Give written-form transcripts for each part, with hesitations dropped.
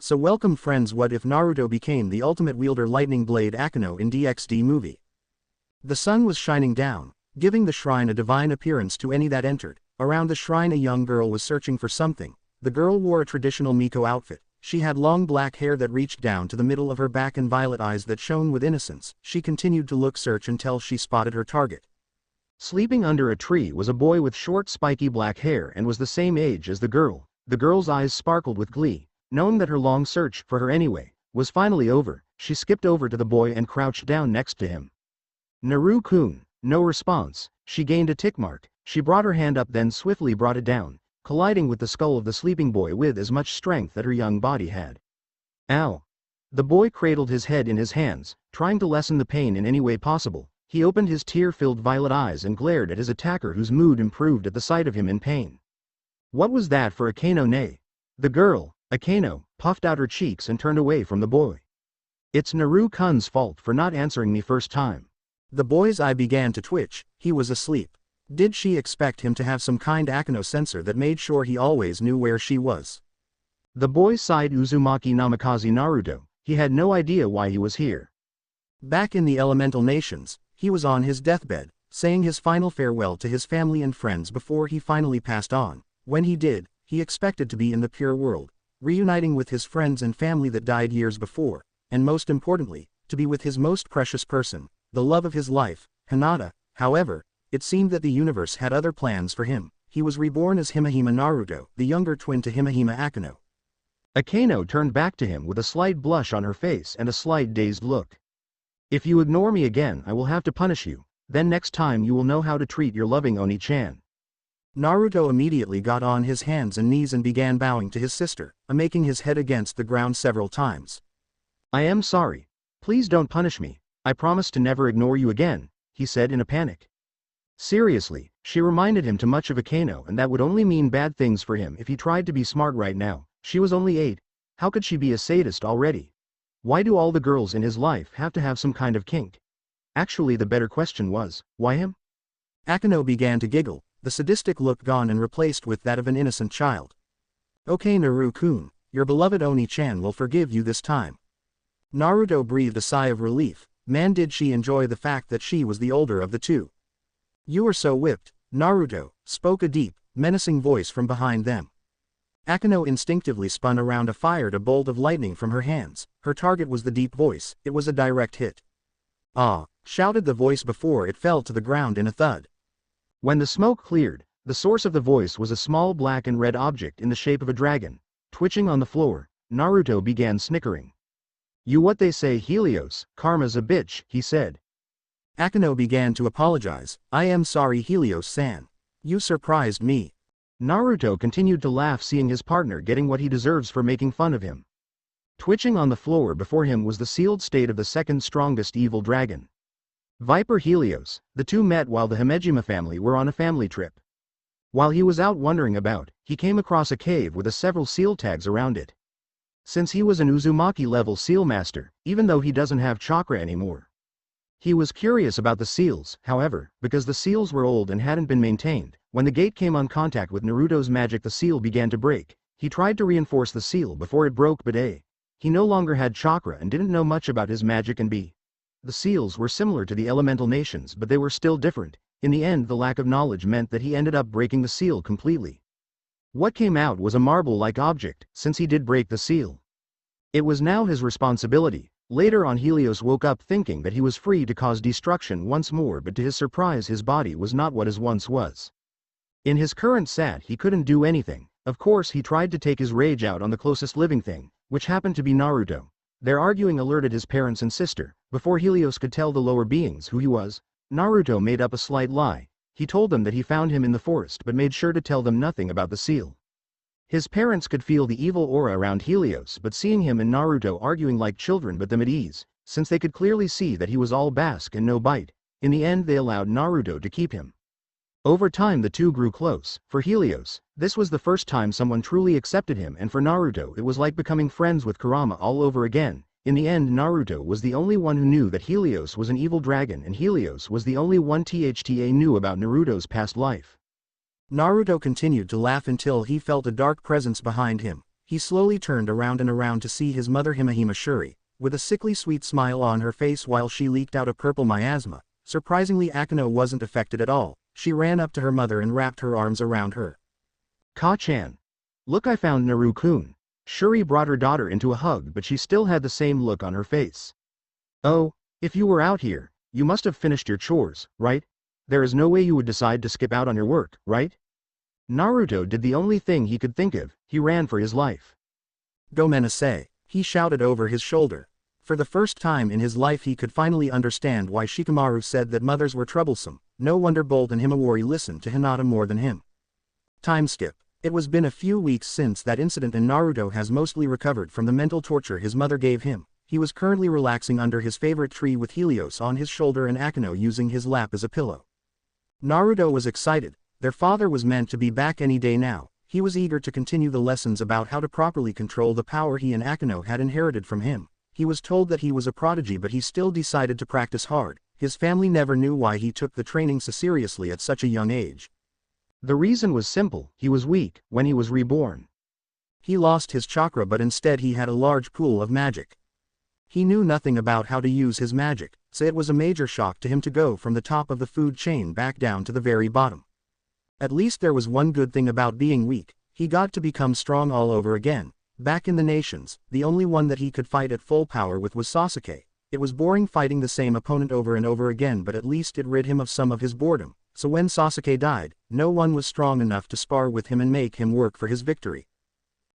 So welcome friends, what if Naruto became the ultimate wielder lightning blade Akeno in DxD movie? The sun was shining down, giving the shrine a divine appearance to any that entered. Around the shrine a young girl was searching for something. The girl wore a traditional Miko outfit. She had long black hair that reached down to the middle of her back and violet eyes that shone with innocence. She continued to search until she spotted her target. Sleeping under a tree was a boy with short spiky black hair and was the same age as the girl. The girl's eyes sparkled with glee. Knowing that her long search for her anyway was finally over, she skipped over to the boy and crouched down next to him. Naru-kun, no response. She gained a tick mark. She brought her hand up then swiftly brought it down, colliding with the skull of the sleeping boy with as much strength that her young body had. Ow! The boy cradled his head in his hands, trying to lessen the pain in any way possible. He opened his tear-filled violet eyes and glared at his attacker, whose mood improved at the sight of him in pain. What was that for Akeno? Nay. The girl, Akeno, puffed out her cheeks and turned away from the boy. It's Naru-kun's fault for not answering me first time. The boy's eye began to twitch. He was asleep. Did she expect him to have some kind Akeno sensor that made sure he always knew where she was? The boy sighed. Uzumaki Namikaze Naruto. He had no idea why he was here. Back in the elemental nations, he was on his deathbed, saying his final farewell to his family and friends before he finally passed on. When he did, he expected to be in the pure world, reuniting with his friends and family that died years before, and most importantly, to be with his most precious person, the love of his life, Hinata. However, it seemed that the universe had other plans for him. He was reborn as Himehime Naruto, the younger twin to Himehime Akeno. Akeno turned back to him with a slight blush on her face and a slight dazed look. If you ignore me again, I will have to punish you. Then next time you will know how to treat your loving Oni-chan. Naruto immediately got on his hands and knees and began bowing to his sister, making his head against the ground several times. I am sorry. Please don't punish me. I promise to never ignore you again, he said in a panic. Seriously, she reminded him too much of Akeno, and that would only mean bad things for him if he tried to be smart right now. She was only 8. How could she be a sadist already? Why do all the girls in his life have to have some kind of kink? Actually, the better question was, why him? Akeno began to giggle, the sadistic look gone and replaced with that of an innocent child. Okay Naru-kun, your beloved Oni-chan will forgive you this time. Naruto breathed a sigh of relief. Man, did she enjoy the fact that she was the older of the two. You are so whipped, Naruto, spoke a deep, menacing voice from behind them. Akeno instinctively spun around and fired a bolt of lightning from her hands. Her target was the deep voice. It was a direct hit. Ah! Shouted the voice before it fell to the ground in a thud. When the smoke cleared, the source of the voice was a small black and red object in the shape of a dragon. Twitching on the floor, Naruto began snickering. You what they say Helios, karma's a bitch, he said. Akeno began to apologize. I am sorry Helios-san. You surprised me. Naruto continued to laugh, seeing his partner getting what he deserves for making fun of him. Twitching on the floor before him was the sealed state of the second strongest evil dragon. Viper Helios. The two met while the Himejima family were on a family trip. While he was out wandering about, he came across a cave with several seal tags around it. Since he was an Uzumaki-level seal master, even though he doesn't have chakra anymore. He was curious about the seals, however, because the seals were old and hadn't been maintained. When the gate came on contact with Naruto's magic, the seal began to break. He tried to reinforce the seal before it broke, but he no longer had chakra and didn't know much about his magic, and the seals were similar to the elemental nations, but they were still different. In the end, the lack of knowledge meant that he ended up breaking the seal completely. What came out was a marble-like object, since he did break the seal. It was now his responsibility. Later on, Helios woke up thinking that he was free to cause destruction once more, but to his surprise his body was not what his once was. In his current state he couldn't do anything. Of course he tried to take his rage out on the closest living thing, which happened to be Naruto. Their arguing alerted his parents and sister. Before Helios could tell the lower beings who he was, Naruto made up a slight lie. He told them that he found him in the forest but made sure to tell them nothing about the seal. His parents could feel the evil aura around Helios, but seeing him and Naruto arguing like children but them at ease, since they could clearly see that he was all bask and no bite, in the end they allowed Naruto to keep him. Over time the two grew close. For Helios, this was the first time someone truly accepted him, and for Naruto it was like becoming friends with Kurama all over again. In the end, Naruto was the only one who knew that Helios was an evil dragon, and Helios was the only one THTA knew about Naruto's past life. Naruto continued to laugh until he felt a dark presence behind him. He slowly turned around and around to see his mother Himehime Shuri, with a sickly sweet smile on her face while she leaked out a purple miasma. Surprisingly, Akeno wasn't affected at all. She ran up to her mother and wrapped her arms around her. Ka-chan. Look, I found Naru-kun. Shuri brought her daughter into a hug, but she still had the same look on her face. Oh, if you were out here, you must have finished your chores, right? There is no way you would decide to skip out on your work, right? Naruto did the only thing he could think of. He ran for his life. Gomenasai, he shouted over his shoulder. For the first time in his life he could finally understand why Shikamaru said that mothers were troublesome. No wonder Bolt and Himawari listened to Hinata more than him. Time skip. It was been a few weeks since that incident and Naruto has mostly recovered from the mental torture his mother gave him. He was currently relaxing under his favorite tree with Helios on his shoulder and Akeno using his lap as a pillow. Naruto was excited. Their father was meant to be back any day now. He was eager to continue the lessons about how to properly control the power he and Akeno had inherited from him. He was told that he was a prodigy, but he still decided to practice hard. His family never knew why he took the training so seriously at such a young age. The reason was simple: he was weak when he was reborn. He lost his chakra, but instead he had a large pool of magic. He knew nothing about how to use his magic, so it was a major shock to him to go from the top of the food chain back down to the very bottom. At least there was one good thing about being weak: he got to become strong all over again. Back in the nations, the only one that he could fight at full power with was Sasuke. It was boring fighting the same opponent over and over again, but at least it rid him of some of his boredom. So when Sasuke died, no one was strong enough to spar with him and make him work for his victory.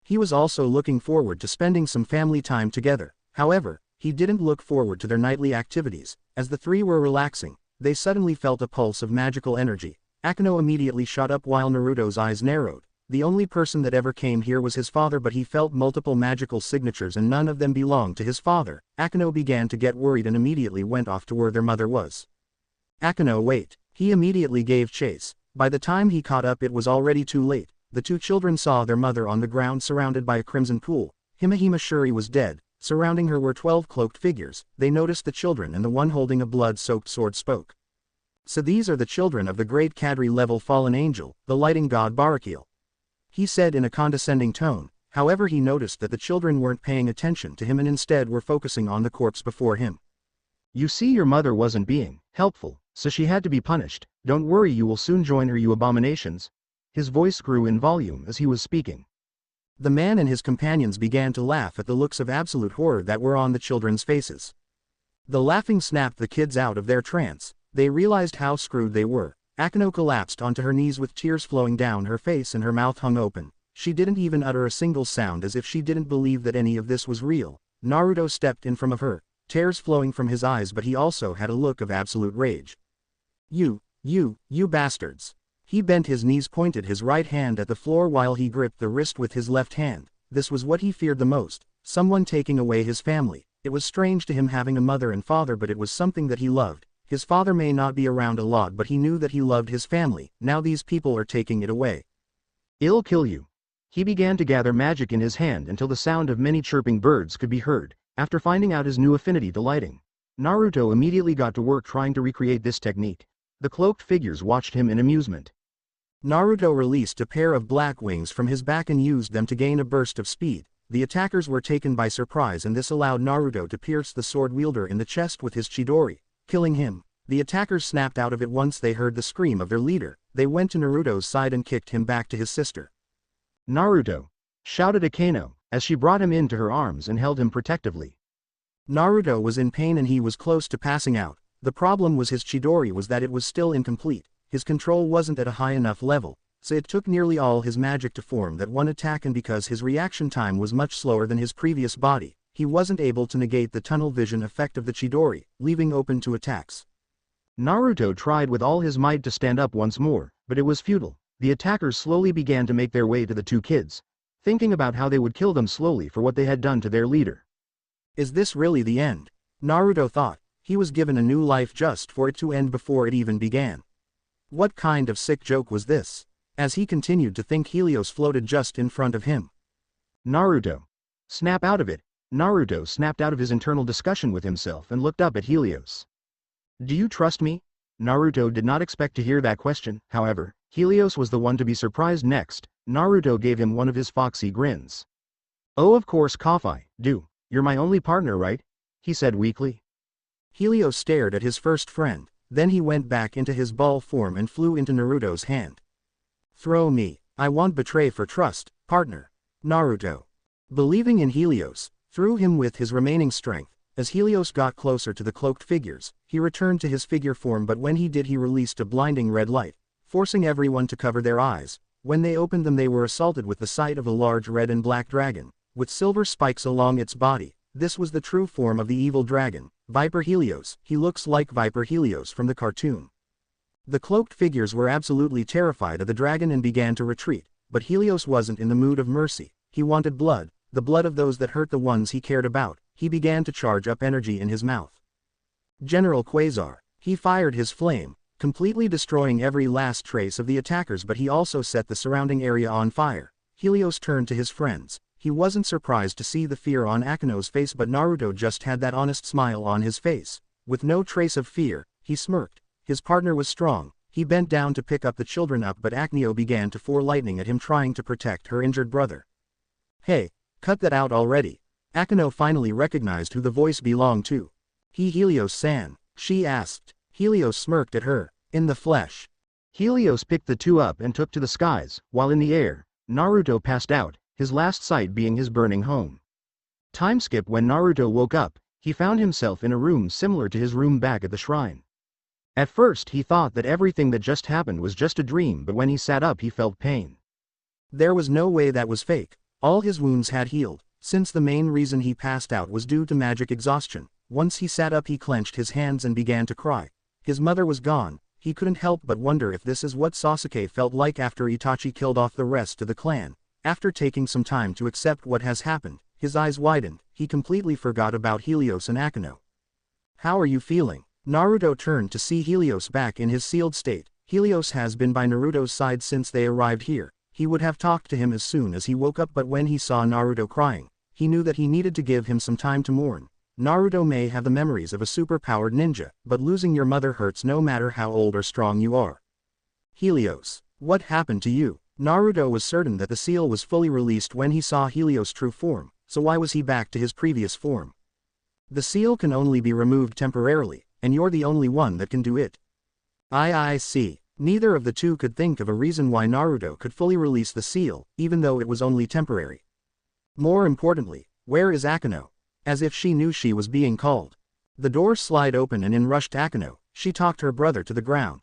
He was also looking forward to spending some family time together. However, he didn't look forward to their nightly activities. As the three were relaxing, they suddenly felt a pulse of magical energy. Akeno immediately shot up while Naruto's eyes narrowed. The only person that ever came here was his father, but he felt multiple magical signatures and none of them belonged to his father. Akeno began to get worried and immediately went off to where their mother was. Akeno, wait. He immediately gave chase. By the time he caught up, it was already too late. The two children saw their mother on the ground surrounded by a crimson pool. Himehime Shuri was dead. Surrounding her were 12 cloaked figures. They noticed the children, and the one holding a blood-soaked sword spoke. So these are the children of the great Kadri-level fallen angel, the lighting god Barakil. He said in a condescending tone. However, he noticed that the children weren't paying attention to him and instead were focusing on the corpse before him. You see, your mother wasn't being helpful, so she had to be punished. Don't worry, you will soon join her, you abominations. His voice grew in volume as he was speaking. The man and his companions began to laugh at the looks of absolute horror that were on the children's faces. The laughing snapped the kids out of their trance. They realized how screwed they were. Akeno collapsed onto her knees with tears flowing down her face and her mouth hung open. She didn't even utter a single sound, as if she didn't believe that any of this was real. Naruto stepped in front of her, tears flowing from his eyes, but he also had a look of absolute rage. You bastards. He bent his knees, pointed his right hand at the floor while he gripped the wrist with his left hand. This was what he feared the most: someone taking away his family. It was strange to him having a mother and father, but it was something that he loved. His father may not be around a lot, but he knew that he loved his family. Now these people are taking it away. I'll kill you. He began to gather magic in his hand until the sound of many chirping birds could be heard. After finding out his new affinity to lighting, Naruto immediately got to work trying to recreate this technique. The cloaked figures watched him in amusement. Naruto released a pair of black wings from his back and used them to gain a burst of speed. The attackers were taken by surprise, and this allowed Naruto to pierce the sword wielder in the chest with his Chidori, killing him. The attackers snapped out of it once they heard the scream of their leader. They went to Naruto's side and kicked him back to his sister. Naruto! Shouted Akeno, as she brought him into her arms and held him protectively. Naruto was in pain and he was close to passing out. The problem was his Chidori was that it was still incomplete. His control wasn't at a high enough level, so it took nearly all his magic to form that one attack, and because his reaction time was much slower than his previous body, he wasn't able to negate the tunnel vision effect of the Chidori, leaving open to attacks. Naruto tried with all his might to stand up once more, but it was futile. The attackers slowly began to make their way to the two kids, thinking about how they would kill them slowly for what they had done to their leader. Is this really the end? Naruto thought. He was given a new life just for it to end before it even began. What kind of sick joke was this? As he continued to think, Helios floated just in front of him. Naruto! Snap out of it! Naruto snapped out of his internal discussion with himself and looked up at Helios. Do you trust me? Naruto did not expect to hear that question. However, Helios was the one to be surprised next. Naruto gave him one of his foxy grins. Oh, of course, Kafai, do. You're my only partner, right? He said weakly. Helios stared at his first friend, then he went back into his ball form and flew into Naruto's hand. Throw me. I won't betray for trust, partner. Naruto, believing in Helios, threw him with his remaining strength. As Helios got closer to the cloaked figures, he returned to his figure form, but when he did he released a blinding red light, forcing everyone to cover their eyes. When they opened them they were assaulted with the sight of a large red and black dragon, with silver spikes along its body. This was the true form of the evil dragon, Viper Helios. He looks like Viper Helios from the cartoon. The cloaked figures were absolutely terrified of the dragon and began to retreat, but Helios wasn't in the mood of mercy. He wanted blood, the blood of those that hurt the ones he cared about. He began to charge up energy in his mouth. General Quasar. He fired his flame, completely destroying every last trace of the attackers, but he also set the surrounding area on fire. Helios turned to his friends. He wasn't surprised to see the fear on Akeno's face, but Naruto just had that honest smile on his face. With no trace of fear, he smirked. His partner was strong. He bent down to pick up the children up, but Akeno began to pour lightning at him, trying to protect her injured brother. Hey, cut that out already. Akeno finally recognized who the voice belonged to. Helios-san, she asked. Helios smirked at her. In the flesh. Helios picked the two up and took to the skies, while in the air, Naruto passed out, his last sight being his burning home. Time skip. When Naruto woke up, he found himself in a room similar to his room back at the shrine. At first he thought that everything that just happened was just a dream, but when he sat up he felt pain. There was no way that was fake. All his wounds had healed, since the main reason he passed out was due to magic exhaustion. Once he sat up he clenched his hands and began to cry. His mother was gone. He couldn't help but wonder if this is what Sasuke felt like after Itachi killed off the rest of the clan. After taking some time to accept what has happened, his eyes widened. He completely forgot about Helios and Akeno. How are you feeling? Naruto turned to see Helios back in his sealed state. Helios has been by Naruto's side since they arrived here. He would have talked to him as soon as he woke up, but when he saw Naruto crying, he knew that he needed to give him some time to mourn. Naruto may have the memories of a super-powered ninja, but losing your mother hurts no matter how old or strong you are. Helios, what happened to you? Naruto was certain that the seal was fully released when he saw Helios' true form, so why was he back to his previous form? The seal can only be removed temporarily, and you're the only one that can do it. I see. Neither of the two could think of a reason why Naruto could fully release the seal, even though it was only temporary. More importantly, where is Akeno? As if she knew she was being called. The door slid open and in rushed Akeno. She talked her brother to the ground,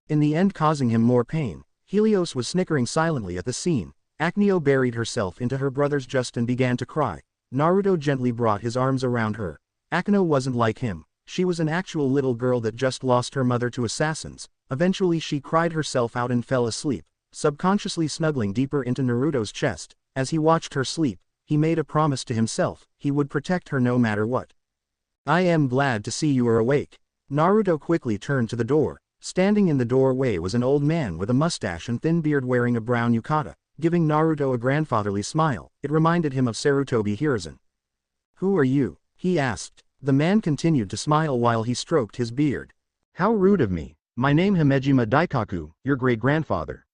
in the end causing him more pain. Helios was snickering silently at the scene. Akeno buried herself into her brother's chest and began to cry. Naruto gently brought his arms around her. Akeno wasn't like him. She was an actual little girl that just lost her mother to assassins. Eventually she cried herself out and fell asleep, subconsciously snuggling deeper into Naruto's chest. As he watched her sleep, he made a promise to himself. He would protect her no matter what. I am glad to see you are awake. Naruto quickly turned to the door. Standing in the doorway was an old man with a mustache and thin beard wearing a brown yukata, giving Naruto a grandfatherly smile. It reminded him of Sarutobi Hiruzen. Who are you? He asked. The man continued to smile while he stroked his beard. How rude of me. My name Himejima Daikaku, your great-grandfather.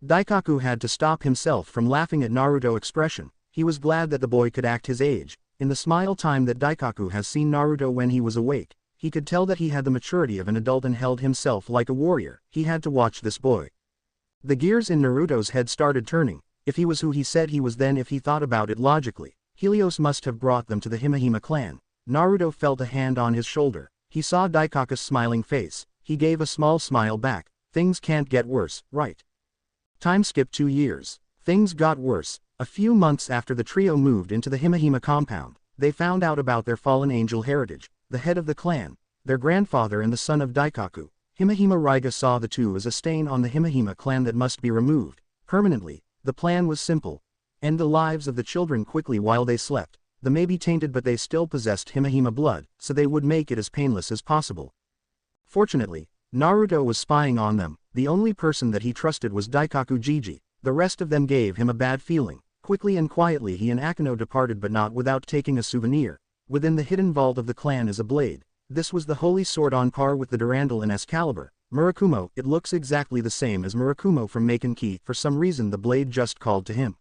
Daikaku had to stop himself from laughing at Naruto's expression. He was glad that the boy could act his age. In the smile time that Daikaku has seen Naruto when he was awake, he could tell that he had the maturity of an adult and held himself like a warrior. He had to watch this boy. The gears in Naruto's head started turning. If he was who he said he was, then if he thought about it logically, Helios must have brought them to the Himehima clan. Naruto felt a hand on his shoulder. He saw Daikaku's smiling face. He gave a small smile back. Things can't get worse, right? Time skip 2 years. Things got worse. A few months after the trio moved into the Himehima compound, they found out about their fallen angel heritage. The head of the clan, their grandfather and the son of Daikaku, Himehima Raiga, saw the two as a stain on the Himehima clan that must be removed permanently. The plan was simple: end the lives of the children quickly while they slept. They may be tainted, but they still possessed Himehima blood, so they would make it as painless as possible. Fortunately, Naruto was spying on them. The only person that he trusted was Daikaku Jiji. The rest of them gave him a bad feeling. Quickly and quietly he and Akeno departed, but not without taking a souvenir. Within the hidden vault of the clan is a blade. This was the holy sword on par with the Durandal and Excalibur. Murakumo. It looks exactly the same as Murakumo from Maken Ki. For some reason the blade just called to him.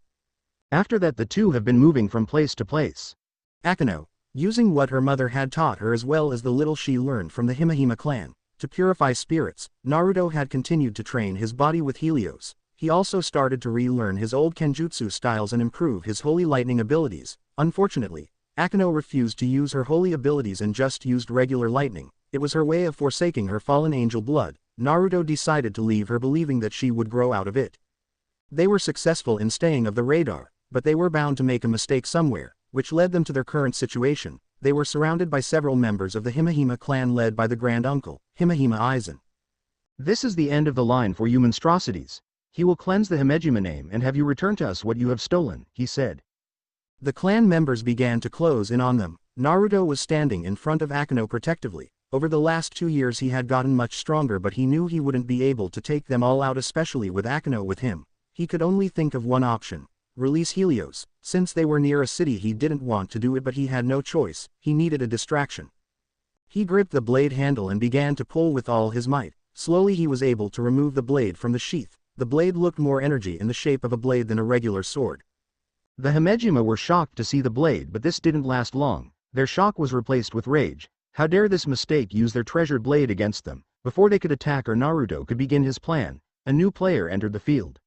After that the two have been moving from place to place. Akeno, using what her mother had taught her as well as the little she learned from the Himehime clan, to purify spirits, Naruto had continued to train his body with Helios. He also started to relearn his old Kenjutsu styles and improve his holy lightning abilities. Unfortunately, Akeno refused to use her holy abilities and just used regular lightning. It was her way of forsaking her fallen angel blood. Naruto decided to leave her believing that she would grow out of it. They were successful in staying off the radar, but they were bound to make a mistake somewhere, which led them to their current situation. They were surrounded by several members of the Himehime clan led by the grand uncle, Himehime Aizen. This is the end of the line for you monstrosities. He will cleanse the Himejima name and have you return to us what you have stolen, he said. The clan members began to close in on them. Naruto was standing in front of Akeno protectively. Over the last 2 years he had gotten much stronger, but he knew he wouldn't be able to take them all out, especially with Akeno with him. He could only think of one option: release Helios. Since they were near a city he didn't want to do it, but he had no choice. He needed a distraction. He gripped the blade handle and began to pull with all his might. Slowly he was able to remove the blade from the sheath. The blade looked more energy in the shape of a blade than a regular sword. The Himejima were shocked to see the blade, but this didn't last long. Their shock was replaced with rage. How dare this mistake use their treasured blade against them? Before they could attack or Naruto could begin his plan, a new player entered the field.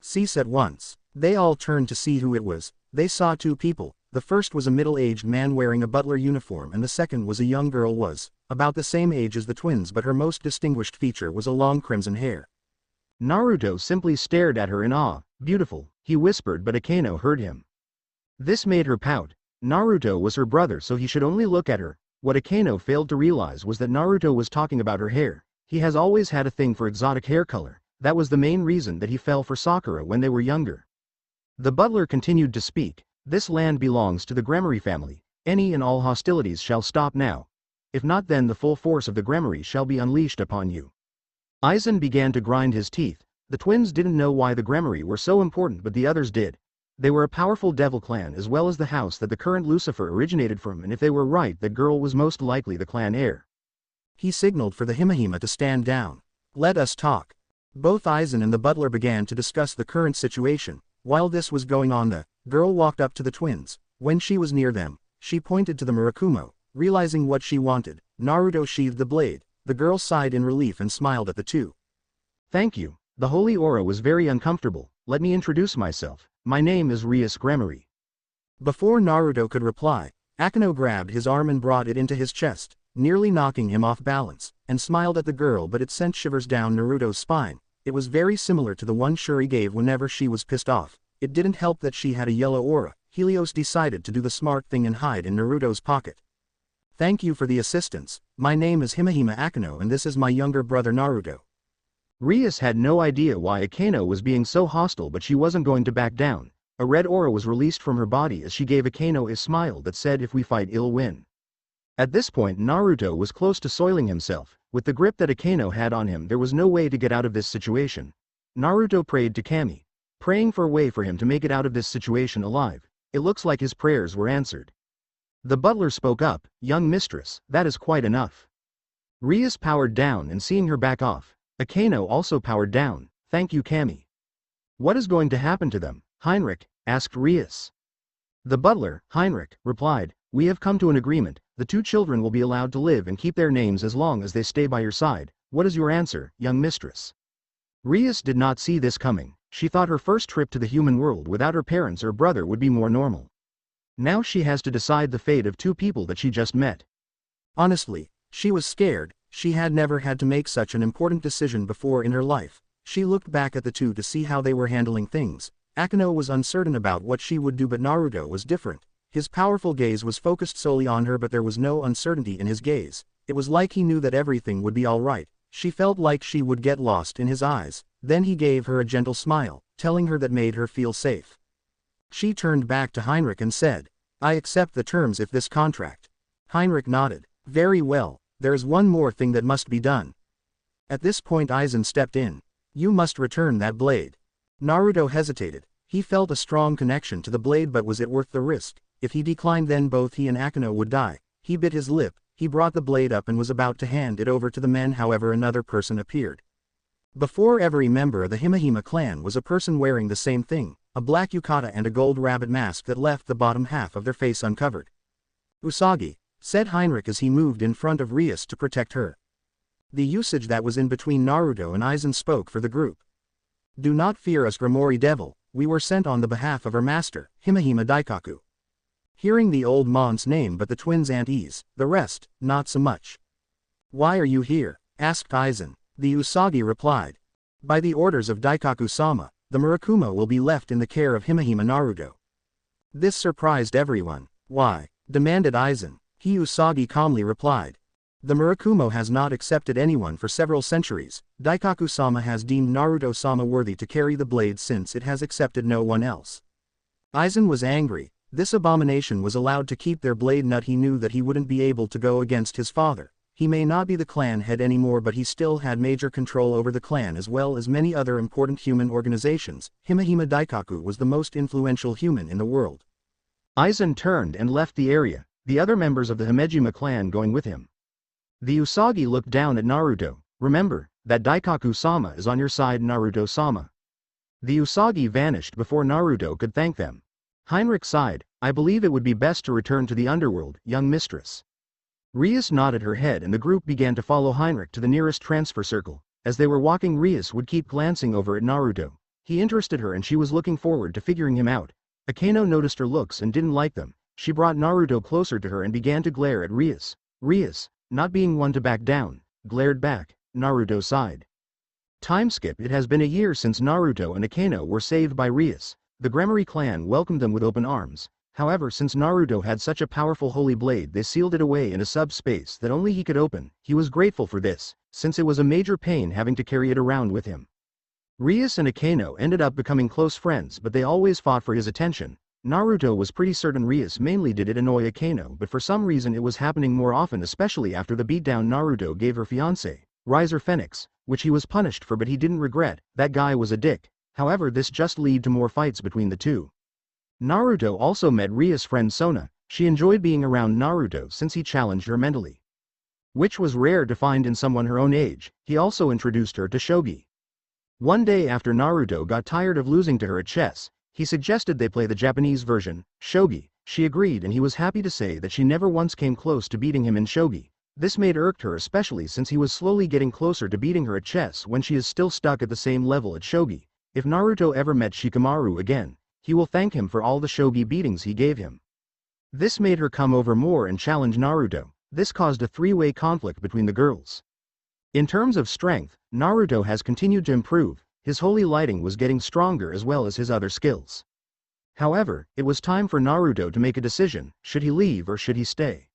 Cease at once. They all turned to see who it was. They saw two people. The first was a middle-aged man wearing a butler uniform and the second was a young girl was about the same age as the twins, but her most distinguished feature was a long crimson hair. Naruto simply stared at her in awe. Beautiful, he whispered, but Akeno heard him. This made her pout. Naruto was her brother, so he should only look at her. What Akeno failed to realize was that Naruto was talking about her hair. He has always had a thing for exotic hair color. That was the main reason that he fell for Sakura when they were younger. The butler continued to speak. This land belongs to the Gremory family. Any and all hostilities shall stop now. If not, then the full force of the Gremory shall be unleashed upon you. Aizen began to grind his teeth. The twins didn't know why the Gremory were so important, but the others did. They were a powerful devil clan as well as the house that the current Lucifer originated from, and if they were right, that girl was most likely the clan heir. He signaled for the Himehime to stand down. Let us talk. Both Aizen and the butler began to discuss the current situation. While this was going on, the girl walked up to the twins. When she was near them, she pointed to the Murakumo. Realizing what she wanted, Naruto sheathed the blade. The girl sighed in relief and smiled at the two. Thank you. The holy aura was very uncomfortable. Let me introduce myself. My name is Rias Gremory. Before Naruto could reply, Akeno grabbed his arm and brought it into his chest, nearly knocking him off balance, and smiled at the girl, but it sent shivers down Naruto's spine. It was very similar to the one Shuri gave whenever she was pissed off. It didn't help that she had a yellow aura. Helios decided to do the smart thing and hide in Naruto's pocket. Thank you for the assistance. My name is Himehime Akeno and this is my younger brother Naruto. Rias had no idea why Akeno was being so hostile, but she wasn't going to back down. A red aura was released from her body as she gave Akeno a smile that said, if we fight, ill win. At this point Naruto was close to soiling himself. With the grip that Akeno had on him, there was no way to get out of this situation. Naruto prayed to Kami, praying for a way for him to make it out of this situation alive. It looks like his prayers were answered. The butler spoke up, young mistress, that is quite enough. Rias powered down and seeing her back off, Akeno also powered down. Thank you, Kami. What is going to happen to them, Heinrich? Asked Rias. The butler, Heinrich, replied, we have come to an agreement. The two children will be allowed to live and keep their names as long as they stay by your side. What is your answer, young mistress? Rias did not see this coming. She thought her first trip to the human world without her parents or brother would be more normal. Now she has to decide the fate of two people that she just met. Honestly, she was scared. She had never had to make such an important decision before in her life. She looked back at the two to see how they were handling things. Akeno was uncertain about what she would do, but Naruto was different. His powerful gaze was focused solely on her, but there was no uncertainty in his gaze. It was like he knew that everything would be all right. She felt like she would get lost in his eyes. Then he gave her a gentle smile, telling her that made her feel safe. She turned back to Heinrich and said, I accept the terms of this contract. Heinrich nodded. Very well, there is one more thing that must be done. At this point Aizen stepped in. You must return that blade. Naruto hesitated. He felt a strong connection to the blade, but was it worth the risk? If he declined, then both he and Akeno would die. He bit his lip. He brought the blade up and was about to hand it over to the men, however another person appeared. Before every member of the Himehime clan was a person wearing the same thing. a black yukata and a gold rabbit mask that left the bottom half of their face uncovered. "Usagi," said Heinrich as he moved in front of Rias to protect her. The usage that was in between Naruto and Aizen spoke for the group. "Do not fear us, Grimoire Devil, we were sent on the behalf of our master, Himehime Daikaku." Hearing the old mon's name but the twins' at ease, the rest, not so much. "Why are you here?" asked Aizen. The Usagi replied. "By the orders of Daikaku-sama, the Murakumo will be left in the care of Himehime Naruto." This surprised everyone. "Why?" demanded Aizen. He Usagi calmly replied. "The Murakumo has not accepted anyone for several centuries. Daikaku-sama has deemed Naruto-sama worthy to carry the blade since it has accepted no one else." Aizen was angry. This abomination was allowed to keep their blade nut. He knew that he wouldn't be able to go against his father. He may not be the clan head anymore, but he still had major control over the clan as well as many other important human organizations. Himehime Daikaku was the most influential human in the world. Aizen turned and left the area, the other members of the Himejima clan going with him. The Usagi looked down at Naruto. "Remember, that Daikaku-sama is on your side, Naruto-sama." The Usagi vanished before Naruto could thank them. Heinrich sighed. "I believe it would be best to return to the underworld, young mistress." Rias nodded her head and the group began to follow Heinrich to the nearest transfer circle. As they were walking, Rias would keep glancing over at Naruto. He interested her and she was looking forward to figuring him out. Akeno noticed her looks and didn't like them. She brought Naruto closer to her and began to glare at Rias. Rias, not being one to back down, glared back. Naruto sighed. Time skip. It has been a year since Naruto and Akeno were saved by Rias. The Grimoire clan welcomed them with open arms. However, since Naruto had such a powerful holy blade, they sealed it away in a subspace that only he could open. He was grateful for this, since it was a major pain having to carry it around with him. Rias and Akeno ended up becoming close friends, but they always fought for his attention. Naruto was pretty certain Rias mainly did it annoy Akeno, but for some reason it was happening more often, especially after the beatdown Naruto gave her fiancé, Riser Phoenix, which he was punished for, but he didn't regret. That guy was a dick. However, this just led to more fights between the two. Naruto also met Rias' friend Sona. She enjoyed being around Naruto since he challenged her mentally, which was rare to find in someone her own age. He also introduced her to shogi. One day after Naruto got tired of losing to her at chess, he suggested they play the Japanese version, shogi. She agreed and he was happy to say that she never once came close to beating him in shogi. This made irked her, especially since he was slowly getting closer to beating her at chess when she is still stuck at the same level at shogi. If Naruto ever met Shikamaru again, he will thank him for all the shogi beatings he gave him. This made her come over more and challenge Naruto. This caused a three-way conflict between the girls. In terms of strength, Naruto has continued to improve. His holy lighting was getting stronger as well as his other skills. However, it was time for Naruto to make a decision. Should he leave or should he stay?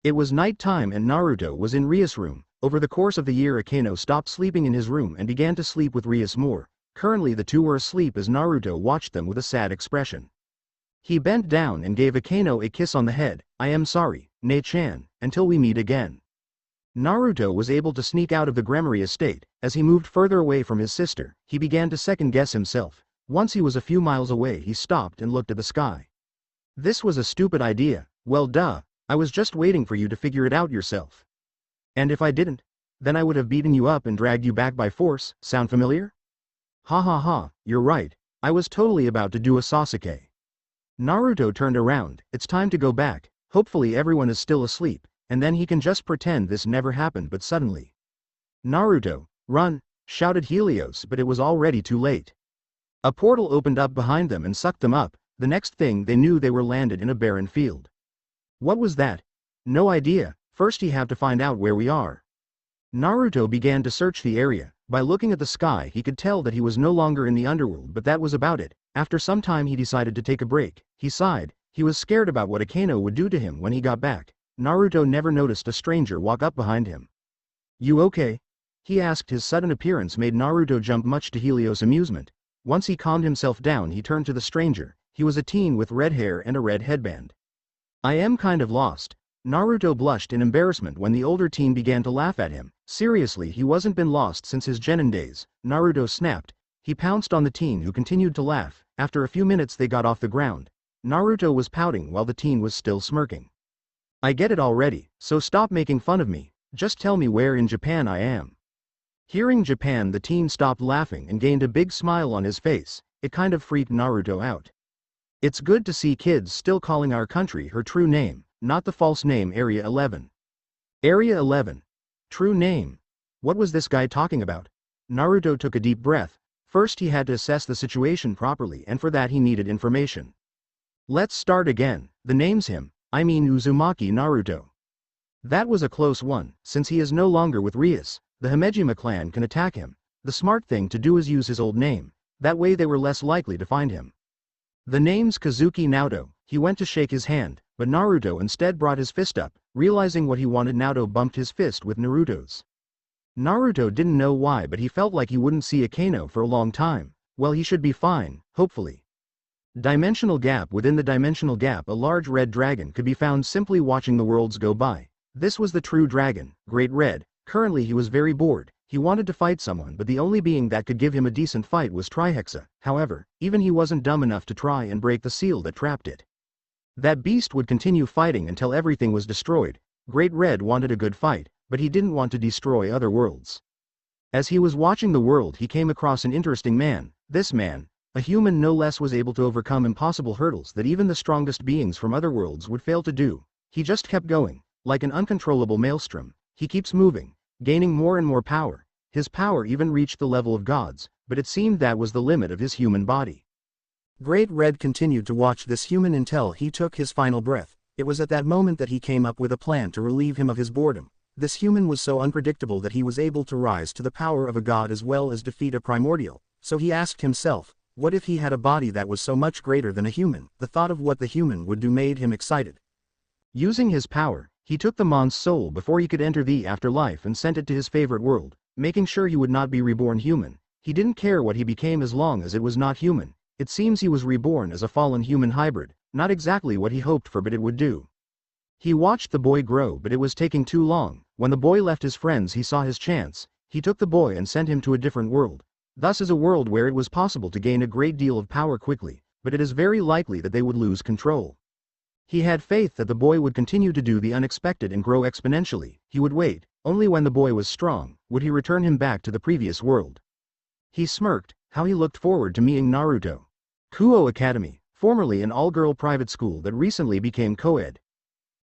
It was night time and Naruto was in Rias' room. Over the course of the year, Akeno stopped sleeping in his room and began to sleep with Rias more. Currently the two were asleep as Naruto watched them with a sad expression. He bent down and gave Akeno a kiss on the head. "I am sorry, Ne-chan, until we meet again." Naruto was able to sneak out of the Grimoire estate. As he moved further away from his sister, he began to second-guess himself. Once he was a few miles away, he stopped and looked at the sky. This was a stupid idea. Well, duh, I was just waiting for you to figure it out yourself. And if I didn't, then I would have beaten you up and dragged you back by force. Sound familiar? Ha ha ha, you're right. I was totally about to do a Sasuke. Naruto turned around. It's time to go back. Hopefully everyone is still asleep, and then he can just pretend this never happened. But suddenly, "Naruto, run!" shouted Helios, but it was already too late. A portal opened up behind them and sucked them up. The next thing they knew, they were landed in a barren field. What was that? No idea. First he have to find out where we are. Naruto began to search the area. By looking at the sky he could tell that he was no longer in the underworld, but that was about it. After some time he decided to take a break. He sighed. He was scared about what Akeno would do to him when he got back. Naruto never noticed a stranger walk up behind him. "You okay?" he asked. His sudden appearance made Naruto jump, much to Helios' amusement. Once he calmed himself down, he turned to the stranger. He was a teen with red hair and a red headband. "I am kind of lost." Naruto blushed in embarrassment when the older teen began to laugh at him. Seriously, he wasn't been lost since his genin days. Naruto snapped. He pounced on the teen, who continued to laugh. After a few minutes they got off the ground. Naruto was pouting while the teen was still smirking. "I get it already, so stop making fun of me. Just tell me where in Japan I am." Hearing Japan, the teen stopped laughing and gained a big smile on his face. it kind of freaked Naruto out. It's good to see kids still calling our country her true name, not the false name Area 11. Area 11. True name. What was this guy talking about? Naruto took a deep breath. First he had to assess the situation properly, and for that he needed information. Let's start again. The name's him, I mean Uzumaki Naruto. That was a close one. Since he is no longer with Rias, the Himejima clan can attack him. The smart thing to do is use his old name, that way they were less likely to find him. The name's Kazuki Naoto. He went to shake his hand, but Naruto instead brought his fist up. Realizing what he wanted, Naoto bumped his fist with Naruto's. Naruto didn't know why, but he felt like he wouldn't see Akeno for a long time. Well, he should be fine, hopefully. Dimensional gap. Within the dimensional gap, a large red dragon could be found simply watching the worlds go by. This was the true dragon, Great Red. Currently he was very bored. He wanted to fight someone, but the only being that could give him a decent fight was Trihexa. However, even he wasn't dumb enough to try and break the seal that trapped it. That beast would continue fighting until everything was destroyed. Great Red wanted a good fight, but he didn't want to destroy other worlds. As he was watching the world, he came across an interesting man. This man, a human no less, was able to overcome impossible hurdles that even the strongest beings from other worlds would fail to do. He just kept going, like an uncontrollable maelstrom. He keeps moving, gaining more and more power. His power even reached the level of gods, but it seemed that was the limit of his human body. Great Red continued to watch this human until he took his final breath. It was at that moment that he came up with a plan to relieve him of his boredom. This human was so unpredictable that he was able to rise to the power of a god as well as defeat a primordial. So he asked himself, what if he had a body that was so much greater than a human? The thought of what the human would do made him excited. Using his power, he took the Mon's soul before he could enter the afterlife and sent it to his favorite world, making sure he would not be reborn human. He didn't care what he became as long as it was not human. It seems he was reborn as a fallen human hybrid, not exactly what he hoped for, but it would do. He watched the boy grow, but it was taking too long. When the boy left his friends, he saw his chance. He took the boy and sent him to a different world. Thus is a world where it was possible to gain a great deal of power quickly, but it is very likely that they would lose control. He had faith that the boy would continue to do the unexpected and grow exponentially. He would wait. Only when the boy was strong would he return him back to the previous world. He smirked. How he looked forward to meeting Naruto. Kuo Academy, formerly an all-girl private school that recently became co-ed.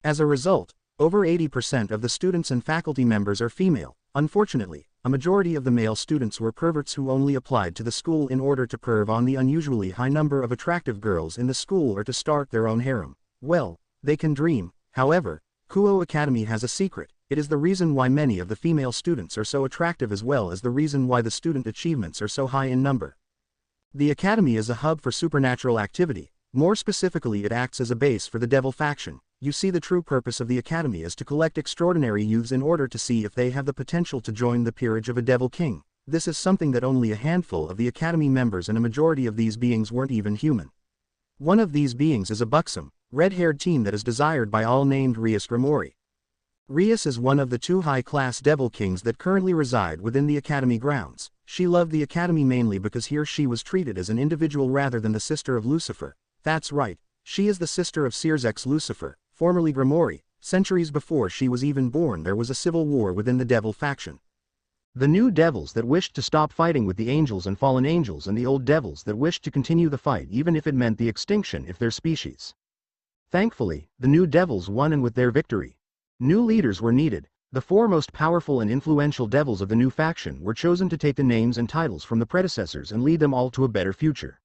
As a result, over 80% of the students and faculty members are female. Unfortunately, a majority of the male students were perverts who only applied to the school in order to perv on the unusually high number of attractive girls in the school or to start their own harem. Well, they can dream. However, Kuo Academy has a secret. It is the reason why many of the female students are so attractive, as well as the reason why the student achievements are so high in number. The academy is a hub for supernatural activity. More specifically, it acts as a base for the devil faction. You see, the true purpose of the academy is to collect extraordinary youths in order to see if they have the potential to join the peerage of a devil king. This is something that only a handful of the academy members, and a majority of these beings weren't even human. One of these beings is a buxom, red-haired teen that is desired by all, named Rias Grimori. Rias is one of the 2 high-class devil kings that currently reside within the academy grounds. She loved the academy mainly because here she was treated as an individual rather than the sister of Lucifer. That's right, she is the sister of Seer's Lucifer, formerly Grimori. Centuries before she was even born, there was a civil war within the devil faction. The new devils that wished to stop fighting with the angels and fallen angels, and the old devils that wished to continue the fight even if it meant the extinction of their species. Thankfully, the new devils won, and with their victory, new leaders were needed. The 4 most powerful and influential devils of the new faction were chosen to take the names and titles from the predecessors and lead them all to a better future.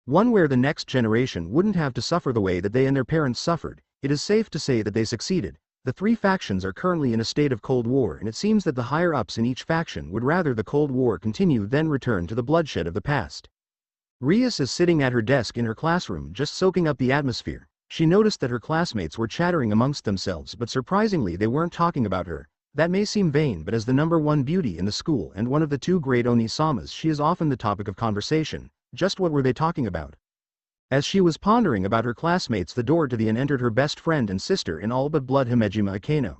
One where the next generation wouldn't have to suffer the way that they and their parents suffered. It is safe to say that they succeeded. The 3 factions are currently in a state of Cold War, and it seems that the higher-ups in each faction would rather the Cold War continue than return to the bloodshed of the past. Rias is sitting at her desk in her classroom, just soaking up the atmosphere. She noticed that her classmates were chattering amongst themselves, but surprisingly they weren't talking about her. That may seem vain, but as the number 1 beauty in the school and one of the 2 great Oni-samas, she is often the topic of conversation. Just what were they talking about? As she was pondering about her classmates, the door to the inn entered her best friend and sister in all but blood, Himejima Akeno.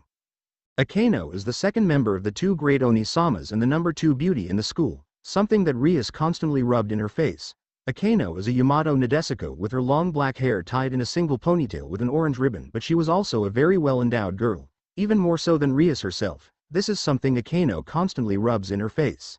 Akeno is the second member of the 2 great Oni-samas and the number 2 beauty in the school, something that Rias constantly rubbed in her face. Akeno is a Yamato Nadesico with her long black hair tied in a single ponytail with an orange ribbon, but she was also a very well-endowed girl, even more so than Rias herself. This is something Akeno constantly rubs in her face.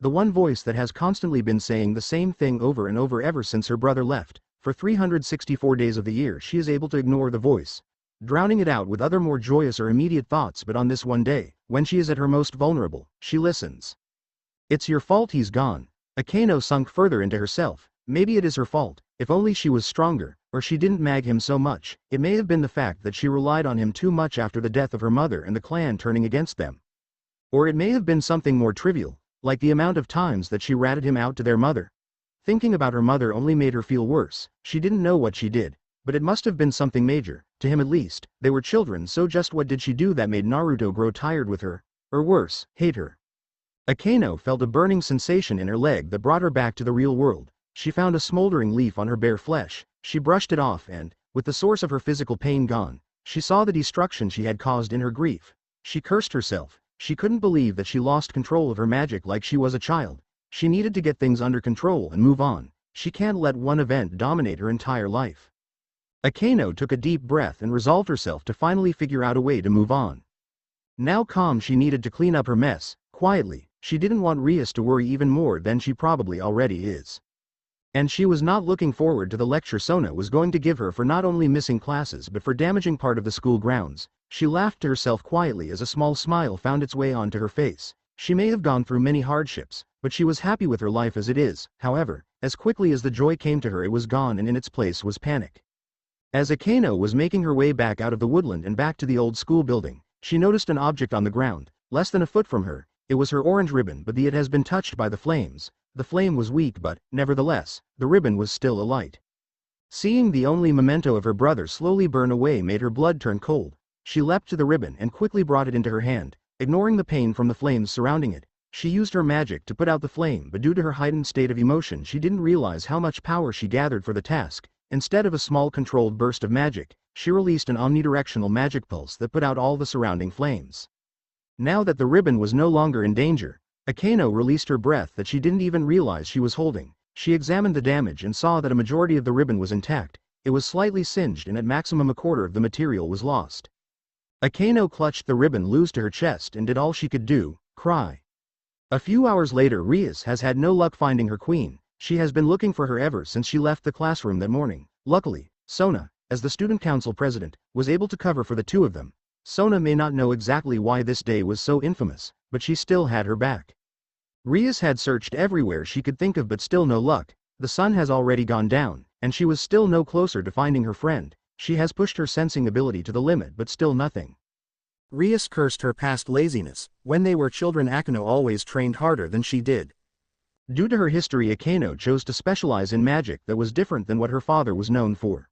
The one voice that has constantly been saying the same thing over and over ever since her brother left. For 364 days of the year she is able to ignore the voice, drowning it out with other more joyous or immediate thoughts, but on this one day, when she is at her most vulnerable, she listens. It's your fault he's gone. Akeno sunk further into herself. Maybe it is her fault. If only she was stronger, or she didn't mag him so much. It may have been the fact that she relied on him too much after the death of her mother and the clan turning against them. Or it may have been something more trivial, like the amount of times that she ratted him out to their mother. Thinking about her mother only made her feel worse. She didn't know what she did, but it must have been something major, to him at least. They were children, so just what did she do that made Naruto grow tired with her? Or worse, hate her? Akeno felt a burning sensation in her leg that brought her back to the real world. She found a smoldering leaf on her bare flesh. She brushed it off and, with the source of her physical pain gone, she saw the destruction she had caused in her grief. She cursed herself. She couldn't believe that she lost control of her magic like she was a child. She needed to get things under control and move on. She can't let one event dominate her entire life. Akeno took a deep breath and resolved herself to finally figure out a way to move on. Now calm, she needed to clean up her mess, quietly. She didn't want Rias to worry even more than she probably already is. And she was not looking forward to the lecture Sona was going to give her for not only missing classes but for damaging part of the school grounds. She laughed to herself quietly as a small smile found its way onto her face. She may have gone through many hardships, but she was happy with her life as it is. However, as quickly as the joy came to her, it was gone, and in its place was panic. As Akeno was making her way back out of the woodland and back to the old school building, she noticed an object on the ground, less than a foot from her. It was her orange ribbon, but it has been touched by the flames. The flame was weak, but, nevertheless, the ribbon was still alight. Seeing the only memento of her brother slowly burn away made her blood turn cold. She leapt to the ribbon and quickly brought it into her hand, ignoring the pain from the flames surrounding it. She used her magic to put out the flame, but due to her heightened state of emotion she didn't realize how much power she gathered for the task. Instead of a small controlled burst of magic, she released an omnidirectional magic pulse that put out all the surrounding flames. Now that the ribbon was no longer in danger, Akeno released her breath that she didn't even realize she was holding. She examined the damage and saw that a majority of the ribbon was intact. It was slightly singed and at maximum a quarter of the material was lost. Akeno clutched the ribbon loose to her chest and did all she could do, cry. A few hours later, Rias has had no luck finding her queen. She has been looking for her ever since she left the classroom that morning. Luckily, Sona, as the student council president, was able to cover for the two of them. Sona may not know exactly why this day was so infamous, but she still had her back. Rias had searched everywhere she could think of but still no luck. The sun has already gone down, and she was still no closer to finding her friend. She has pushed her sensing ability to the limit but still nothing. Rias cursed her past laziness. When they were children, Akeno always trained harder than she did. Due to her history, Akeno chose to specialize in magic that was different than what her father was known for.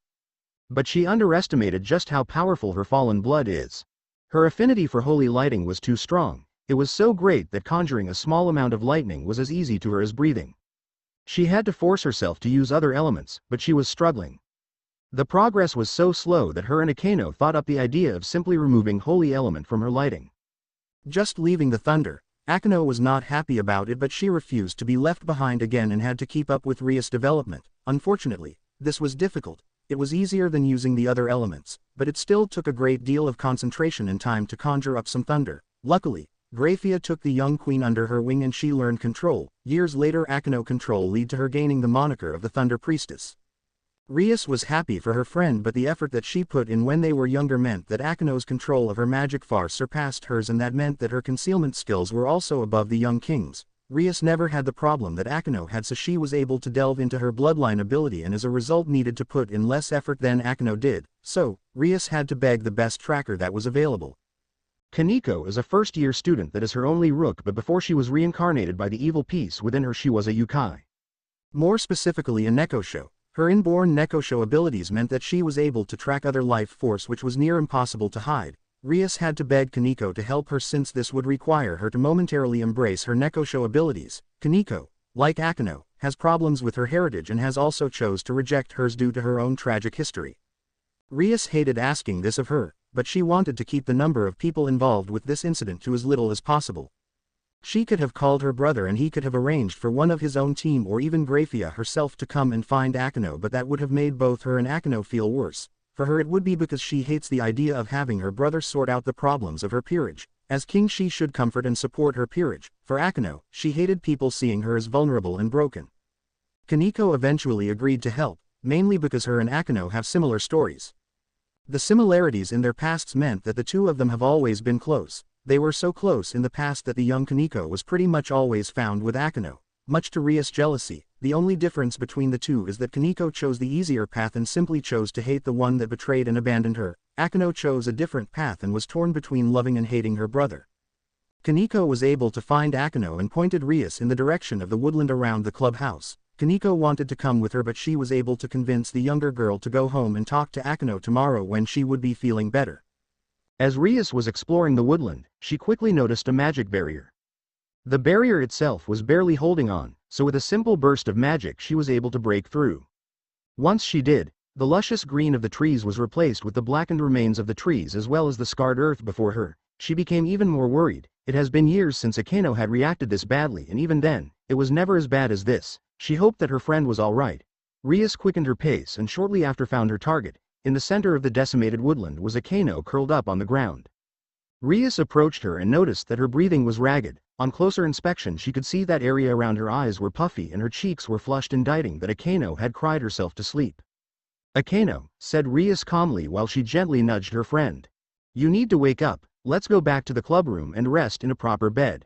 But she underestimated just how powerful her fallen blood is. Her affinity for holy lighting was too strong. It was so great that conjuring a small amount of lightning was as easy to her as breathing. She had to force herself to use other elements, but she was struggling. The progress was so slow that her and Akeno thought up the idea of simply removing holy element from her lighting. Just leaving the thunder, Akeno was not happy about it, but she refused to be left behind again and had to keep up with Rias' development. Unfortunately, this was difficult. It was easier than using the other elements, but it still took a great deal of concentration and time to conjure up some thunder. Luckily, Graphia took the young queen under her wing and she learned control. Years later, Akeno control led to her gaining the moniker of the Thunder Priestess. Rias was happy for her friend, but the effort that she put in when they were younger meant that Akeno's control of her magic far surpassed hers, and that meant that her concealment skills were also above the young king's. Rias never had the problem that Akeno had, so she was able to delve into her bloodline ability and as a result needed to put in less effort than Akeno did. So, Rias had to beg the best tracker that was available. Kaneko is a first-year student that is her only rook, but before she was reincarnated by the evil piece within her she was a Yukai. More specifically a Nekosho. Her inborn Nekosho abilities meant that she was able to track other life force, which was near impossible to hide. Rias had to beg Kaneko to help her since this would require her to momentarily embrace her Nekosho abilities. Kaneko, like Akeno, has problems with her heritage and has also chose to reject hers due to her own tragic history. Rias hated asking this of her, but she wanted to keep the number of people involved with this incident to as little as possible. She could have called her brother and he could have arranged for one of his own team or even Graphia herself to come and find Akeno, but that would have made both her and Akeno feel worse. For her it would be because she hates the idea of having her brother sort out the problems of her peerage. As king she should comfort and support her peerage. For Akeno, she hated people seeing her as vulnerable and broken. Kaneko eventually agreed to help, mainly because her and Akeno have similar stories. The similarities in their pasts meant that the two of them have always been close. They were so close in the past that the young Kaneko was pretty much always found with Akeno, much to Ria's jealousy. The only difference between the two is that Kaneko chose the easier path and simply chose to hate the one that betrayed and abandoned her. Akeno chose a different path and was torn between loving and hating her brother. Kaneko was able to find Akeno and pointed Rias in the direction of the woodland around the clubhouse. Kaneko wanted to come with her, but she was able to convince the younger girl to go home and talk to Akeno tomorrow when she would be feeling better. As Rias was exploring the woodland, she quickly noticed a magic barrier. The barrier itself was barely holding on, so with a simple burst of magic she was able to break through. Once she did, the luscious green of the trees was replaced with the blackened remains of the trees as well as the scarred earth before her. She became even more worried. It has been years since Akeno had reacted this badly, and even then, it was never as bad as this. She hoped that her friend was alright. Rias quickened her pace and shortly after found her target. In the center of the decimated woodland was Akeno curled up on the ground. Rias approached her and noticed that her breathing was ragged. On closer inspection she could see that area around her eyes were puffy and her cheeks were flushed, indicating that Akeno had cried herself to sleep. "Akeno," said Rias calmly while she gently nudged her friend. "You need to wake up. Let's go back to the clubroom and rest in a proper bed."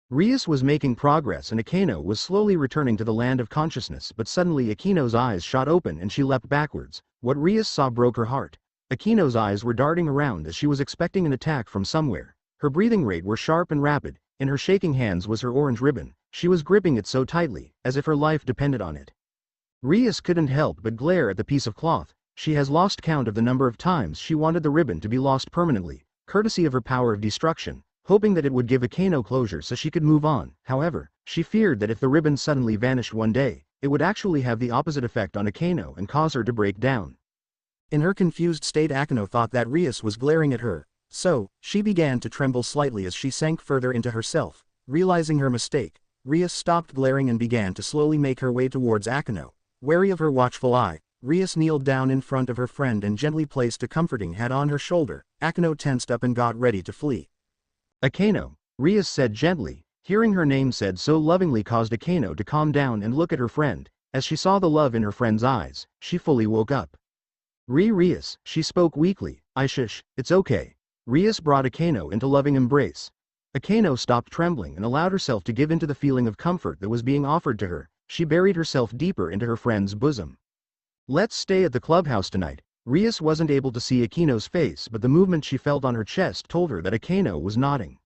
Rias was making progress and Akeno was slowly returning to the land of consciousness, but suddenly Akeno's eyes shot open and she leapt backwards. What Rias saw broke her heart. Akeno's eyes were darting around as she was expecting an attack from somewhere. Her breathing rate were sharp and rapid. In her shaking hands was her orange ribbon. She was gripping it so tightly, as if her life depended on it. Rias couldn't help but glare at the piece of cloth. She has lost count of the number of times she wanted the ribbon to be lost permanently, courtesy of her power of destruction, hoping that it would give Akeno closure so she could move on. However, she feared that if the ribbon suddenly vanished one day, it would actually have the opposite effect on Akeno and cause her to break down. In her confused state, Akeno thought that Rias was glaring at her, so she began to tremble slightly as she sank further into herself. Realizing her mistake, Rias stopped glaring and began to slowly make her way towards Akeno. Wary of her watchful eye, Rias kneeled down in front of her friend and gently placed a comforting head on her shoulder. Akeno tensed up and got ready to flee. "Akeno," Rias said gently. Hearing her name said so lovingly caused Akeno to calm down and look at her friend. As she saw the love in her friend's eyes, she fully woke up. Rias," she spoke weakly. "Shush, it's okay." Rias brought Akeno into loving embrace. Akeno stopped trembling and allowed herself to give in to the feeling of comfort that was being offered to her. She buried herself deeper into her friend's bosom. "Let's stay at the clubhouse tonight." Rias wasn't able to see Akeno's face, but the movement she felt on her chest told her that Akeno was nodding.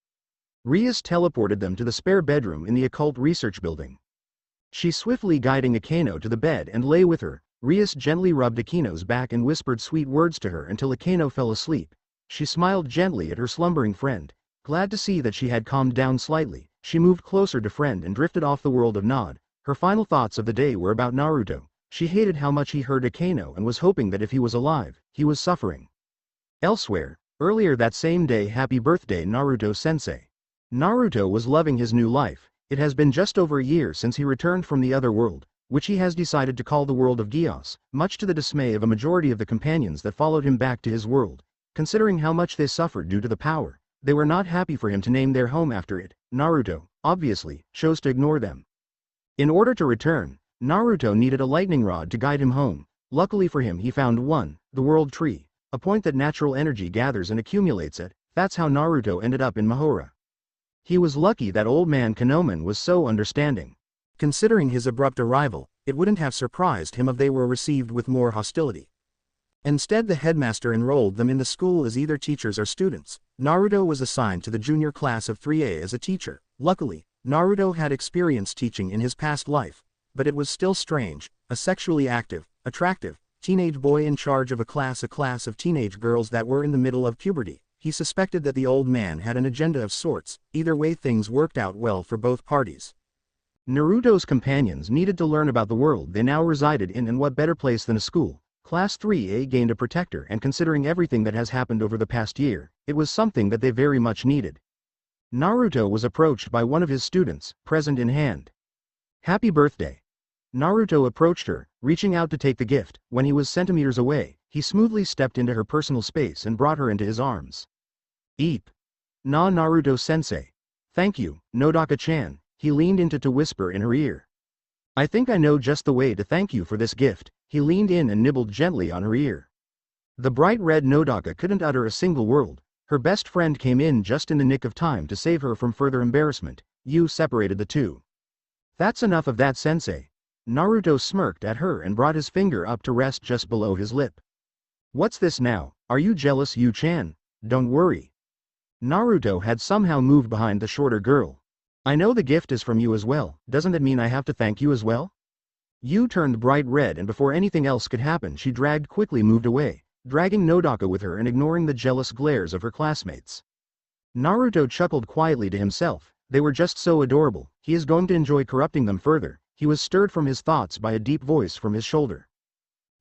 Rias teleported them to the spare bedroom in the occult research building. She swiftly guiding Akeno to the bed and lay with her. Rias gently rubbed Akeno's back and whispered sweet words to her until Akeno fell asleep. She smiled gently at her slumbering friend. Glad to see that she had calmed down slightly, she moved closer to friend and drifted off the world of Nod. Her final thoughts of the day were about Naruto. She hated how much he hurt Akeno and was hoping that if he was alive, he was suffering. Elsewhere, earlier that same day, happy birthday Naruto-sensei. Naruto was loving his new life. It has been just over a year since he returned from the other world, which he has decided to call the world of Gios, much to the dismay of a majority of the companions that followed him back to his world. Considering how much they suffered due to the power, they were not happy for him to name their home after it. Naruto, obviously, chose to ignore them. In order to return, Naruto needed a lightning rod to guide him home. Luckily for him he found one, the world tree, a point that natural energy gathers and accumulates at. That's how Naruto ended up in Mahora. He was lucky that old man Kanoman was so understanding. Considering his abrupt arrival, it wouldn't have surprised him if they were received with more hostility. Instead, the headmaster enrolled them in the school as either teachers or students. Naruto was assigned to the junior class of 3A as a teacher. Luckily, Naruto had experience teaching in his past life, but it was still strange. A sexually active, attractive, teenage boy in charge of a class of teenage girls that were in the middle of puberty. He suspected that the old man had an agenda of sorts. Either way, things worked out well for both parties. Naruto's companions needed to learn about the world they now resided in, and what better place than a school. Class 3A gained a protector, and considering everything that has happened over the past year, it was something that they very much needed. Naruto was approached by one of his students, present in hand. "Happy birthday." Naruto approached her, reaching out to take the gift. When he was centimeters away, he smoothly stepped into her personal space and brought her into his arms. "Eep." "Nah, Naruto-sensei. Thank you, Nodaka-chan," he leaned in to whisper in her ear. "I think I know just the way to thank you for this gift." He leaned in and nibbled gently on her ear. The bright red Nodaka couldn't utter a single word. Her best friend came in just in the nick of time to save her from further embarrassment. You separated the two. "That's enough of that, sensei." Naruto smirked at her and brought his finger up to rest just below his lip. "What's this now? Are you jealous, Yu-chan?" "Don't worry." Naruto had somehow moved behind the shorter girl. "I know the gift is from you as well. Doesn't it mean I have to thank you as well?" Yu turned bright red, and before anything else could happen she quickly moved away, dragging Nodaka with her and ignoring the jealous glares of her classmates. Naruto chuckled quietly to himself. They were just so adorable. He is going to enjoy corrupting them further. He was stirred from his thoughts by a deep voice from his shoulder.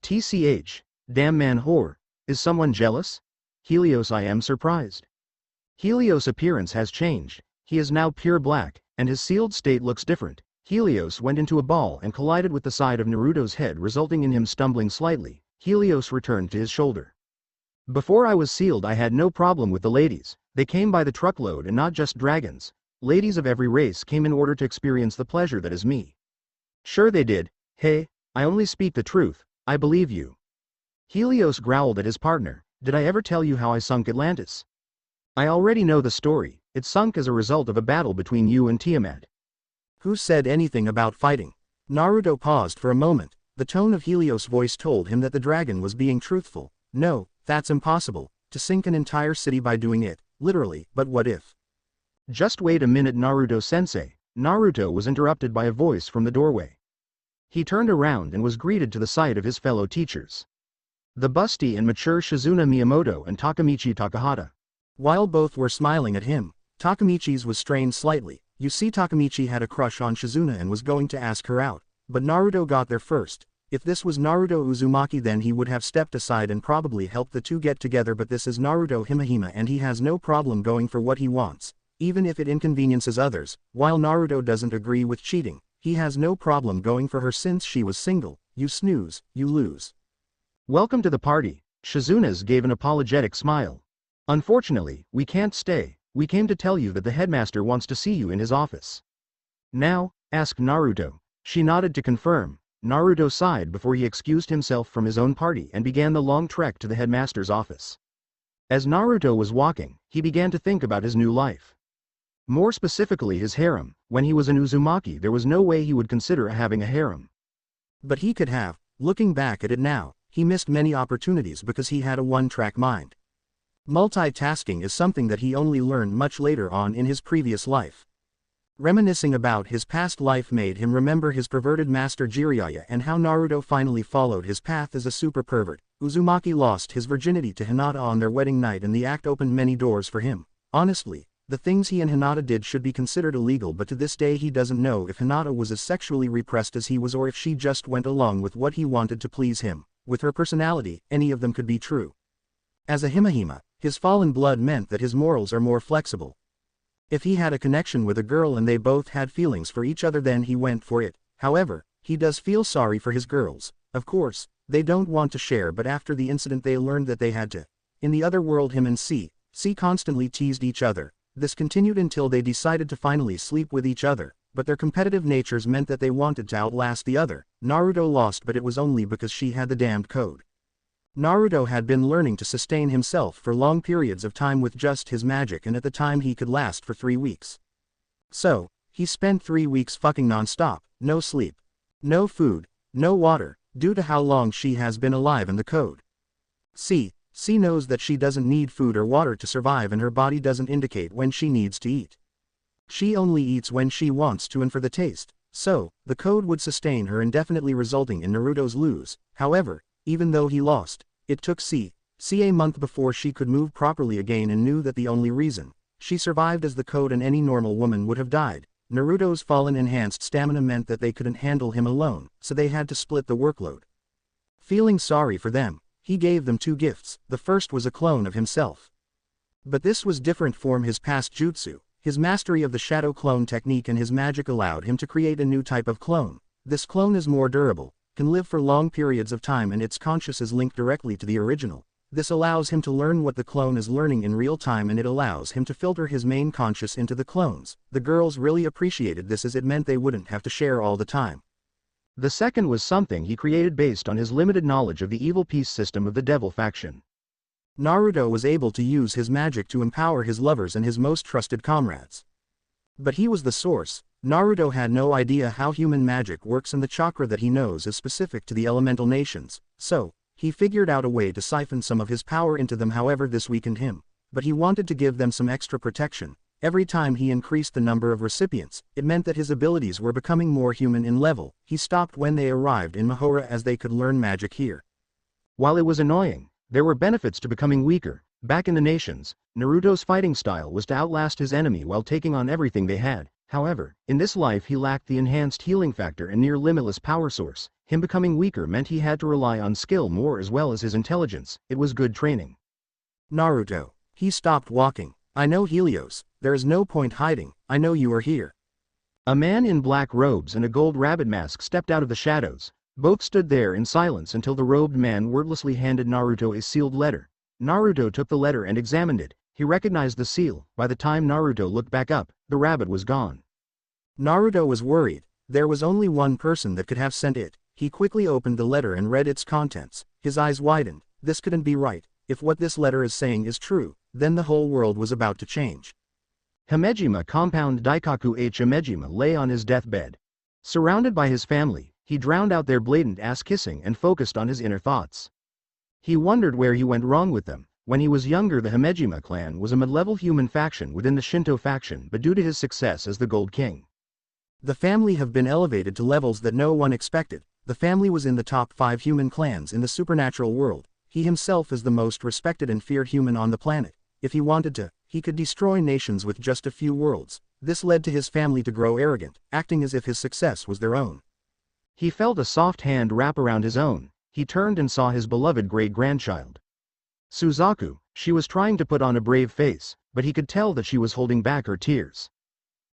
"TCH, damn man whore, is someone jealous?" "Helios, I am surprised." Helios' appearance has changed. He is now pure black, and his sealed state looks different. Helios went into a ball and collided with the side of Naruto's head, resulting in him stumbling slightly. Helios returned to his shoulder. "Before I was sealed I had no problem with the ladies. They came by the truckload, and not just dragons. Ladies of every race came in order to experience the pleasure that is me." "Sure they did. Hey, I only speak the truth. I believe you." Helios growled at his partner. "Did I ever tell you how I sunk Atlantis?" "I already know the story. It sunk as a result of a battle between you and Tiamat." Who said anything about fighting? Naruto paused for a moment. The tone of Helios' voice told him that the dragon was being truthful. "No, that's impossible. To sink an entire city by doing it, literally, but what if?" "Just wait a minute, Naruto-sensei." Naruto was interrupted by a voice from the doorway. He turned around and was greeted to the sight of his fellow teachers. The busty and mature Shizuna Miyamoto and Takamichi Takahata. While both were smiling at him, Takamichi's was strained slightly. You see, Takamichi had a crush on Shizuna and was going to ask her out, but Naruto got there first. If this was Naruto Uzumaki, then he would have stepped aside and probably helped the two get together, but this is Naruto Himehime and he has no problem going for what he wants, even if it inconveniences others. While Naruto doesn't agree with cheating, he has no problem going for her since she was single. You snooze, you lose. "Welcome to the party." Shizuna's gave an apologetic smile. "Unfortunately, we can't stay. We came to tell you that the headmaster wants to see you in his office." "Now?" asked Naruto. She nodded to confirm. Naruto sighed before he excused himself from his own party and began the long trek to the headmaster's office. As Naruto was walking, he began to think about his new life. More specifically his harem. When he was an Uzumaki, there was no way he would consider having a harem. But he could have. Looking back at it now, he missed many opportunities because he had a one-track mind. Multitasking is something that he only learned much later on in his previous life. Reminiscing about his past life made him remember his perverted master Jiraiya and how Naruto finally followed his path as a super pervert. Uzumaki lost his virginity to Hinata on their wedding night, and the act opened many doors for him. Honestly, the things he and Hinata did should be considered illegal, but to this day he doesn't know if Hinata was as sexually repressed as he was or if she just went along with what he wanted to please him. With her personality, any of them could be true. As a Himehime, his fallen blood meant that his morals are more flexible. If he had a connection with a girl and they both had feelings for each other, then he went for it. However, he does feel sorry for his girls. Of course, they don't want to share, but after the incident they learned that they had to. In the other world, him and C constantly teased each other. This continued until they decided to finally sleep with each other, but their competitive natures meant that they wanted to outlast the other. Naruto lost, but it was only because she had the damned code. Naruto had been learning to sustain himself for long periods of time with just his magic, and at the time he could last for 3 weeks. So, he spent 3 weeks fucking non-stop, no sleep, no food, no water, due to how long she has been alive and the code. C knows that she doesn't need food or water to survive, and her body doesn't indicate when she needs to eat. She only eats when she wants to and for the taste. So, the code would sustain her indefinitely, resulting in Naruto's lose. However, even though he lost, it took C a month before she could move properly again, and knew that the only reason she survived as the code and any normal woman would have died. Naruto's fallen enhanced stamina meant that they couldn't handle him alone, so they had to split the workload. Feeling sorry for them, he gave them 2 gifts. The first was a clone of himself. But this was different from his past jutsu. His mastery of the shadow clone technique and his magic allowed him to create a new type of clone. This clone is more durable, can live for long periods of time, and its conscious is linked directly to the original. This allows him to learn what the clone is learning in real time, and it allows him to filter his main conscious into the clones. The girls really appreciated this as it meant they wouldn't have to share all the time. The second was something he created based on his limited knowledge of the evil peace system of the devil faction. Naruto was able to use his magic to empower his lovers and his most trusted comrades. But he was the source. Naruto had no idea how human magic works, and the chakra that he knows is specific to the elemental nations, so he figured out a way to siphon some of his power into them. However, this weakened him, but he wanted to give them some extra protection. Every time he increased the number of recipients, it meant that his abilities were becoming more human in level. He stopped when they arrived in Mahora, as they could learn magic here. While it was annoying, there were benefits to becoming weaker. Back in the nations, Naruto's fighting style was to outlast his enemy while taking on everything they had. However, in this life he lacked the enhanced healing factor and near limitless power source. Him becoming weaker meant he had to rely on skill more as well as his intelligence. It was good training. Naruto. He stopped walking. I know, Helios. There is no point hiding. I know you are here. A man in black robes and a gold rabbit mask stepped out of the shadows. Both stood there in silence until the robed man wordlessly handed Naruto a sealed letter. Naruto took the letter and examined it. He recognized the seal. By the time Naruto looked back up, the rabbit was gone. Naruto was worried. There was only one person that could have sent it. He quickly opened the letter and read its contents. His eyes widened. This couldn't be right. If what this letter is saying is true, then the whole world was about to change. Himejima Compound Daikaku H. Himejima lay on his deathbed. Surrounded by his family, he drowned out their blatant ass-kissing and focused on his inner thoughts. He wondered where he went wrong with them. When he was younger, the Himejima clan was a mid-level human faction within the Shinto faction, but due to his success as the Gold King, the family have been elevated to levels that no one expected. The family was in the top 5 human clans in the supernatural world. He himself is the most respected and feared human on the planet. If he wanted to, he could destroy nations with just a few worlds. This led to his family to grow arrogant, acting as if his success was their own. He felt a soft hand wrap around his own. He turned and saw his beloved great-grandchild, Suzaku. She was trying to put on a brave face, but he could tell that she was holding back her tears.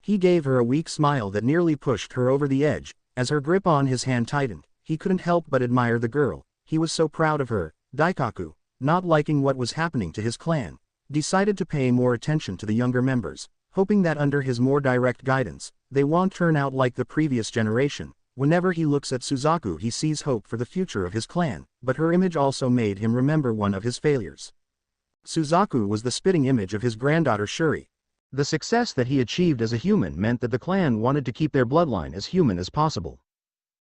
He gave her a weak smile that nearly pushed her over the edge. As her grip on his hand tightened, he couldn't help but admire the girl. He was so proud of her. Daikaku, not liking what was happening to his clan, decided to pay more attention to the younger members, hoping that under his more direct guidance, they won't turn out like the previous generation. Whenever he looks at Suzaku, he sees hope for the future of his clan, but her image also made him remember one of his failures. Suzaku was the spitting image of his granddaughter Shuri. The success that he achieved as a human meant that the clan wanted to keep their bloodline as human as possible.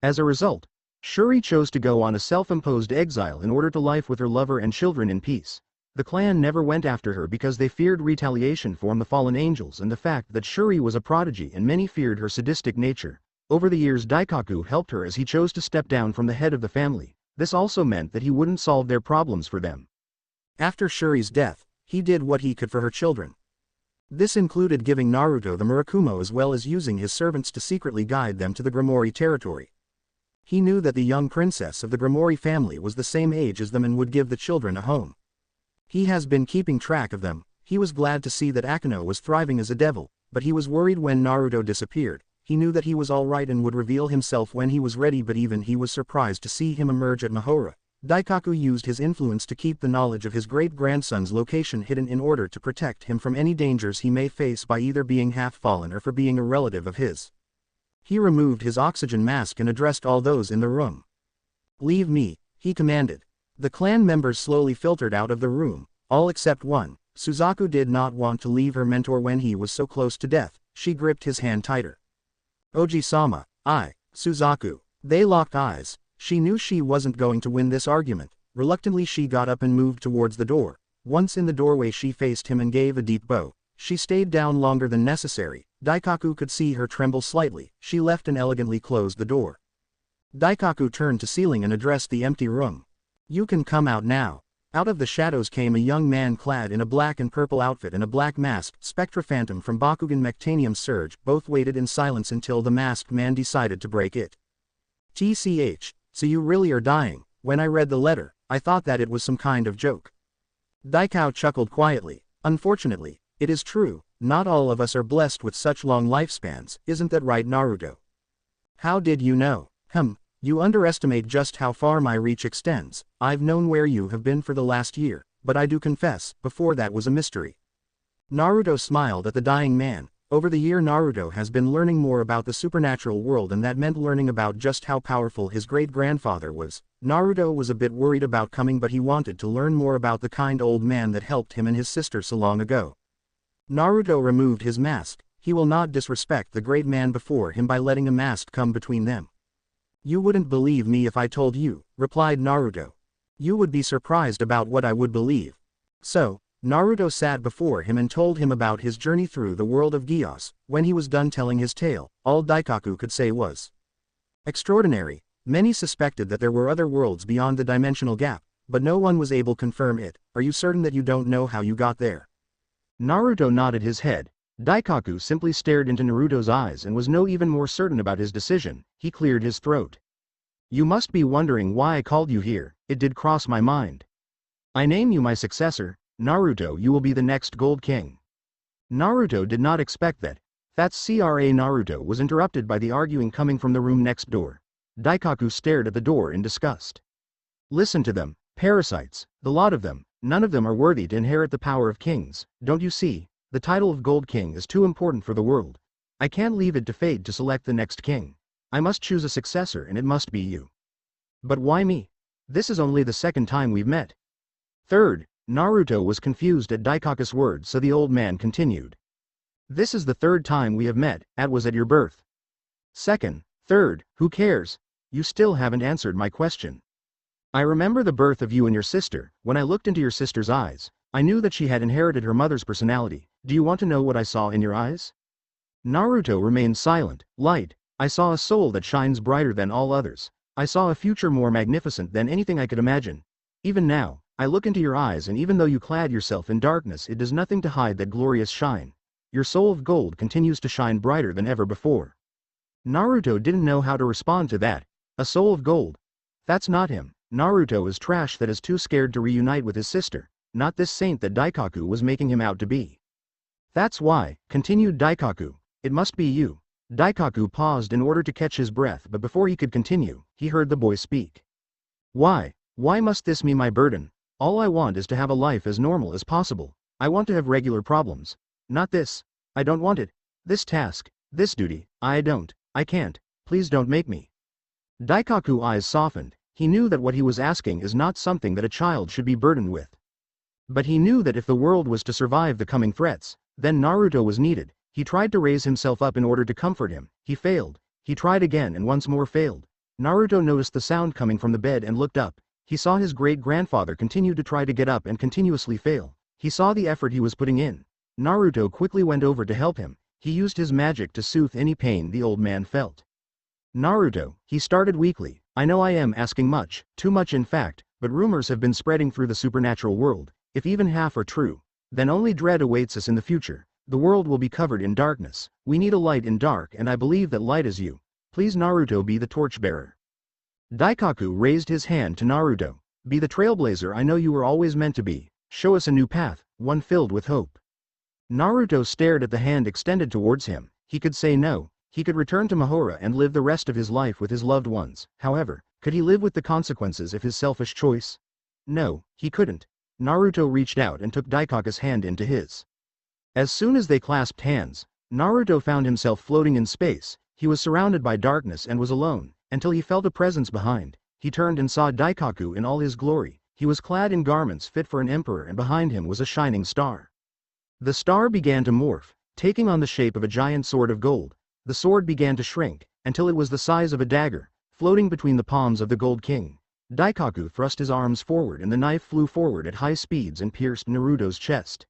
As a result, Shuri chose to go on a self-imposed exile in order to live with her lover and children in peace. The clan never went after her because they feared retaliation from the fallen angels and the fact that Shuri was a prodigy, and many feared her sadistic nature. Over the years, Daikaku helped her as he chose to step down from the head of the family. This also meant that he wouldn't solve their problems for them. After Shuri's death, he did what he could for her children. This included giving Naruto the Murakumo as well as using his servants to secretly guide them to the Grimoire territory. He knew that the young princess of the Grimoire family was the same age as them and would give the children a home. He has been keeping track of them. He was glad to see that Akeno was thriving as a devil, but he was worried when Naruto disappeared. He knew that he was alright and would reveal himself when he was ready, but even he was surprised to see him emerge at Mahora. Daikaku used his influence to keep the knowledge of his great-grandson's location hidden in order to protect him from any dangers he may face by either being half-fallen or for being a relative of his. He removed his oxygen mask and addressed all those in the room. "Leave me," he commanded. The clan members slowly filtered out of the room, all except one. Suzaku did not want to leave her mentor when he was so close to death. She gripped his hand tighter. "Oji-sama, Suzaku." They locked eyes. She knew she wasn't going to win this argument. Reluctantly she got up and moved towards the door. Once in the doorway she faced him and gave a deep bow. She stayed down longer than necessary. Daikaku could see her tremble slightly. She left and elegantly closed the door. Daikaku turned to ceiling and addressed the empty room. "You can come out now." Out of the shadows came a young man clad in a black and purple outfit and a black mask. Spectra Phantom from Bakugan Mectanium Surge. Both waited in silence until the masked man decided to break it. "TCH. So you really are dying. When I read the letter, I thought that it was some kind of joke." Daikao chuckled quietly. "Unfortunately, it is true. Not all of us are blessed with such long lifespans, isn't that right, Naruto?" "How did you know?" You underestimate just how far my reach extends. I've known where you have been for the last year, but I do confess, before that was a mystery. Naruto smiled at the dying man. Over the year Naruto has been learning more about the supernatural world, and that meant learning about just how powerful his great-grandfather was. Naruto was a bit worried about coming, but he wanted to learn more about the kind old man that helped him and his sister so long ago. Naruto removed his mask. He will not disrespect the great man before him by letting a mask come between them. You wouldn't believe me if I told you, replied Naruto. You would be surprised about what I would believe. So, Naruto sat before him and told him about his journey through the world of Geass. When he was done telling his tale, all Daikaku could say was extraordinary. Many suspected that there were other worlds beyond the dimensional gap, but no one was able to confirm it. Are you certain that you don't know how you got there? Naruto nodded his head. Daikaku simply stared into Naruto's eyes and was no even more certain about his decision. He cleared his throat. You must be wondering why I called you here. It did cross my mind. I name you my successor. Naruto, you will be the next Gold King. Naruto did not expect that. That's Naruto was interrupted by the arguing coming from the room next door. Daikaku stared at the door in disgust. Listen to them, parasites, the lot of them. None of them are worthy to inherit the power of kings. Don't you see? The title of Gold King is too important for the world. I can't leave it to fate to select the next king. I must choose a successor, and it must be you. But why me? This is only the second time we've met. Third, Naruto was confused at Daikaku's words, so the old man continued. This is the third time we have met. That was at your birth. Second, third, who cares? You still haven't answered my question. I remember the birth of you and your sister. When I looked into your sister's eyes, I knew that she had inherited her mother's personality. Do you want to know what I saw in your eyes? Naruto remained silent. Light. I saw a soul that shines brighter than all others. I saw a future more magnificent than anything I could imagine. Even now, I look into your eyes, and even though you clad yourself in darkness, it does nothing to hide that glorious shine. Your soul of gold continues to shine brighter than ever before. Naruto didn't know how to respond to that. A soul of gold? That's not him. Naruto is trash that is too scared to reunite with his sister, not this saint that Daikaku was making him out to be. That's why, continued Daikaku, it must be you. Daikaku paused in order to catch his breath, but before he could continue, he heard the boy speak. Why? Why must this be my burden? All I want is to have a life as normal as possible. I want to have regular problems. Not this. I don't want it. This task, this duty, I can't, please don't make me. Daikaku's eyes softened. He knew that what he was asking is not something that a child should be burdened with. But he knew that if the world was to survive the coming threats, then Naruto was needed. He tried to raise himself up in order to comfort him. He failed. He tried again and once more failed. Naruto noticed the sound coming from the bed and looked up. He saw his great-grandfather continue to try to get up and continuously fail. He saw the effort he was putting in. Naruto quickly went over to help him. He used his magic to soothe any pain the old man felt. Naruto, he started weakly. I know I am asking much, too much in fact, but rumors have been spreading through the supernatural world. If even half are true, then only dread awaits us in the future. The world will be covered in darkness. We need a light in dark, and I believe that light is you. Please Naruto, be the torchbearer. Daikaku raised his hand to Naruto. Be the trailblazer I know you were always meant to be. Show us a new path, one filled with hope. Naruto stared at the hand extended towards him. He could say no. He could return to Mahora and live the rest of his life with his loved ones. However, could he live with the consequences of his selfish choice? No, he couldn't. Naruto reached out and took Daikaku's hand into his. As soon as they clasped hands, Naruto found himself floating in space. He was surrounded by darkness and was alone, until he felt a presence behind. He turned and saw Daikaku in all his glory. He was clad in garments fit for an emperor, and behind him was a shining star. The star began to morph, taking on the shape of a giant sword of gold. The sword began to shrink, until it was the size of a dagger, floating between the palms of the Gold King. Daikaku thrust his arms forward and the knife flew forward at high speeds and pierced Naruto's chest.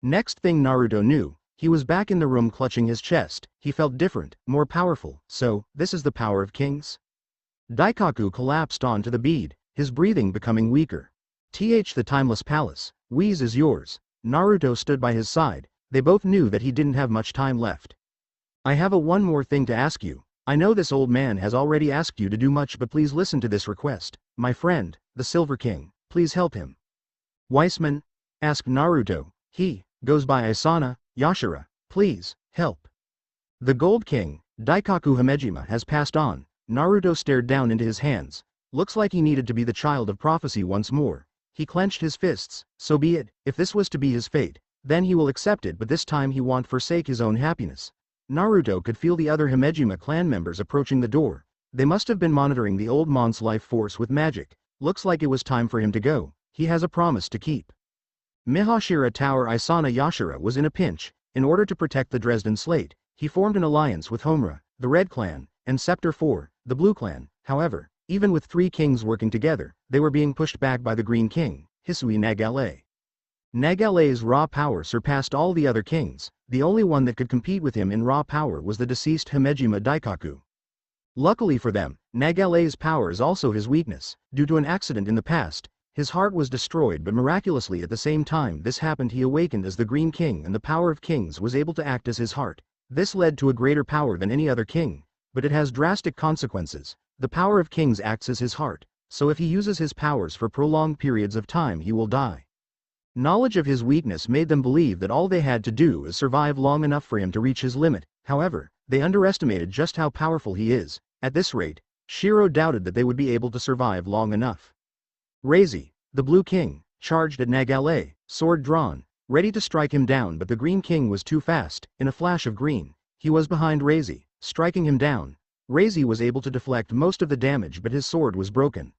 Next thing Naruto knew, he was back in the room clutching his chest. He felt different, more powerful. So, this is the power of kings? Daikaku collapsed onto the bead, his breathing becoming weaker. The timeless palace, Whis is yours. Naruto stood by his side. They both knew that he didn't have much time left. I have one more thing to ask you. I know this old man has already asked you to do much, but please listen to this request. My friend, the Silver King, please help him. Weissman? Asked Naruto. He goes by Asana, Yashira. Please, help. The Gold King, Daikaku Hamejima, has passed on. Naruto stared down into his hands. Looks like he needed to be the child of prophecy once more. He clenched his fists. So be it, if this was to be his fate, then he will accept it, but this time he won't forsake his own happiness. Naruto could feel the other Himejima clan members approaching the door. They must have been monitoring the old mon's life force with magic. Looks like it was time for him to go. He has a promise to keep. Mihashira Tower Isana Yashira was in a pinch. In order to protect the Dresden Slate, he formed an alliance with Homura, the Red Clan, and Scepter 4, the Blue Clan. However, even with three kings working together, they were being pushed back by the Green King, Hisui Nagale. Nagale's raw power surpassed all the other kings. The only one that could compete with him in raw power was the deceased Himejima Daikaku. Luckily for them, Nagale's power is also his weakness. Due to an accident in the past, his heart was destroyed, but miraculously at the same time this happened he awakened as the Green King, and the power of kings was able to act as his heart. This led to a greater power than any other king, but it has drastic consequences. The power of kings acts as his heart, so if he uses his powers for prolonged periods of time he will die. Knowledge of his weakness made them believe that all they had to do is survive long enough for him to reach his limit. However, they underestimated just how powerful he is. At this rate, Shiro doubted that they would be able to survive long enough. Reizi, the Blue King, charged at Nagale, sword drawn, ready to strike him down, but the Green King was too fast. In a flash of green, he was behind Reizi, striking him down. Reizi was able to deflect most of the damage, but his sword was broken.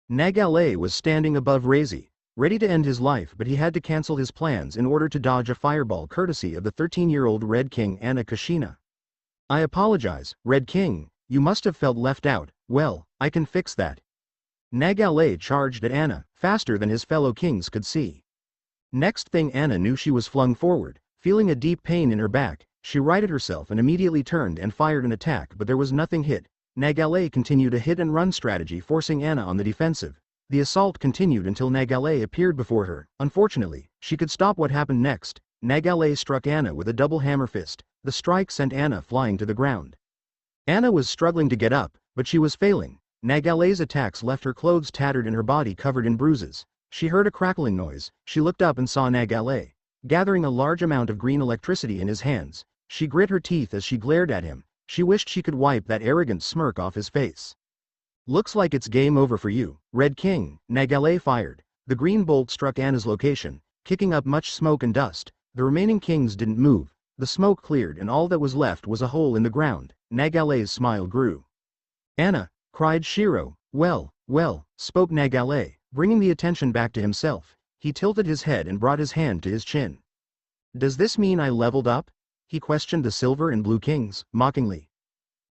Nagale was standing above Reizi, ready to end his life, but he had to cancel his plans in order to dodge a fireball courtesy of the 13-year-old Red King Anna Kushina. I apologize, Red King, you must have felt left out. Well, I can fix that. Nagale charged at Anna, faster than his fellow kings could see. Next thing Anna knew, she was flung forward. Feeling a deep pain in her back, she righted herself and immediately turned and fired an attack, but there was nothing hit. Nagale continued a hit-and-run strategy, forcing Anna on the defensive. The assault continued until Nagale appeared before her. Unfortunately, she could stop what happened next. Nagale struck Anna with a double hammer fist. The strike sent Anna flying to the ground. Anna was struggling to get up, but she was failing. Nagale's attacks left her clothes tattered and her body covered in bruises. She heard a crackling noise. She looked up and saw Nagale, gathering a large amount of green electricity in his hands. She grit her teeth as she glared at him. She wished she could wipe that arrogant smirk off his face. Looks like it's game over for you, Red King. Nagale fired. The green bolt struck Anna's location, kicking up much smoke and dust. The remaining kings didn't move. The smoke cleared and all that was left was a hole in the ground. Nagale's smile grew. Anna, cried Shiro. Well, spoke Nagale, bringing the attention back to himself. He tilted his head and brought his hand to his chin. Does this mean I leveled up? He questioned the Silver and Blue Kings, mockingly.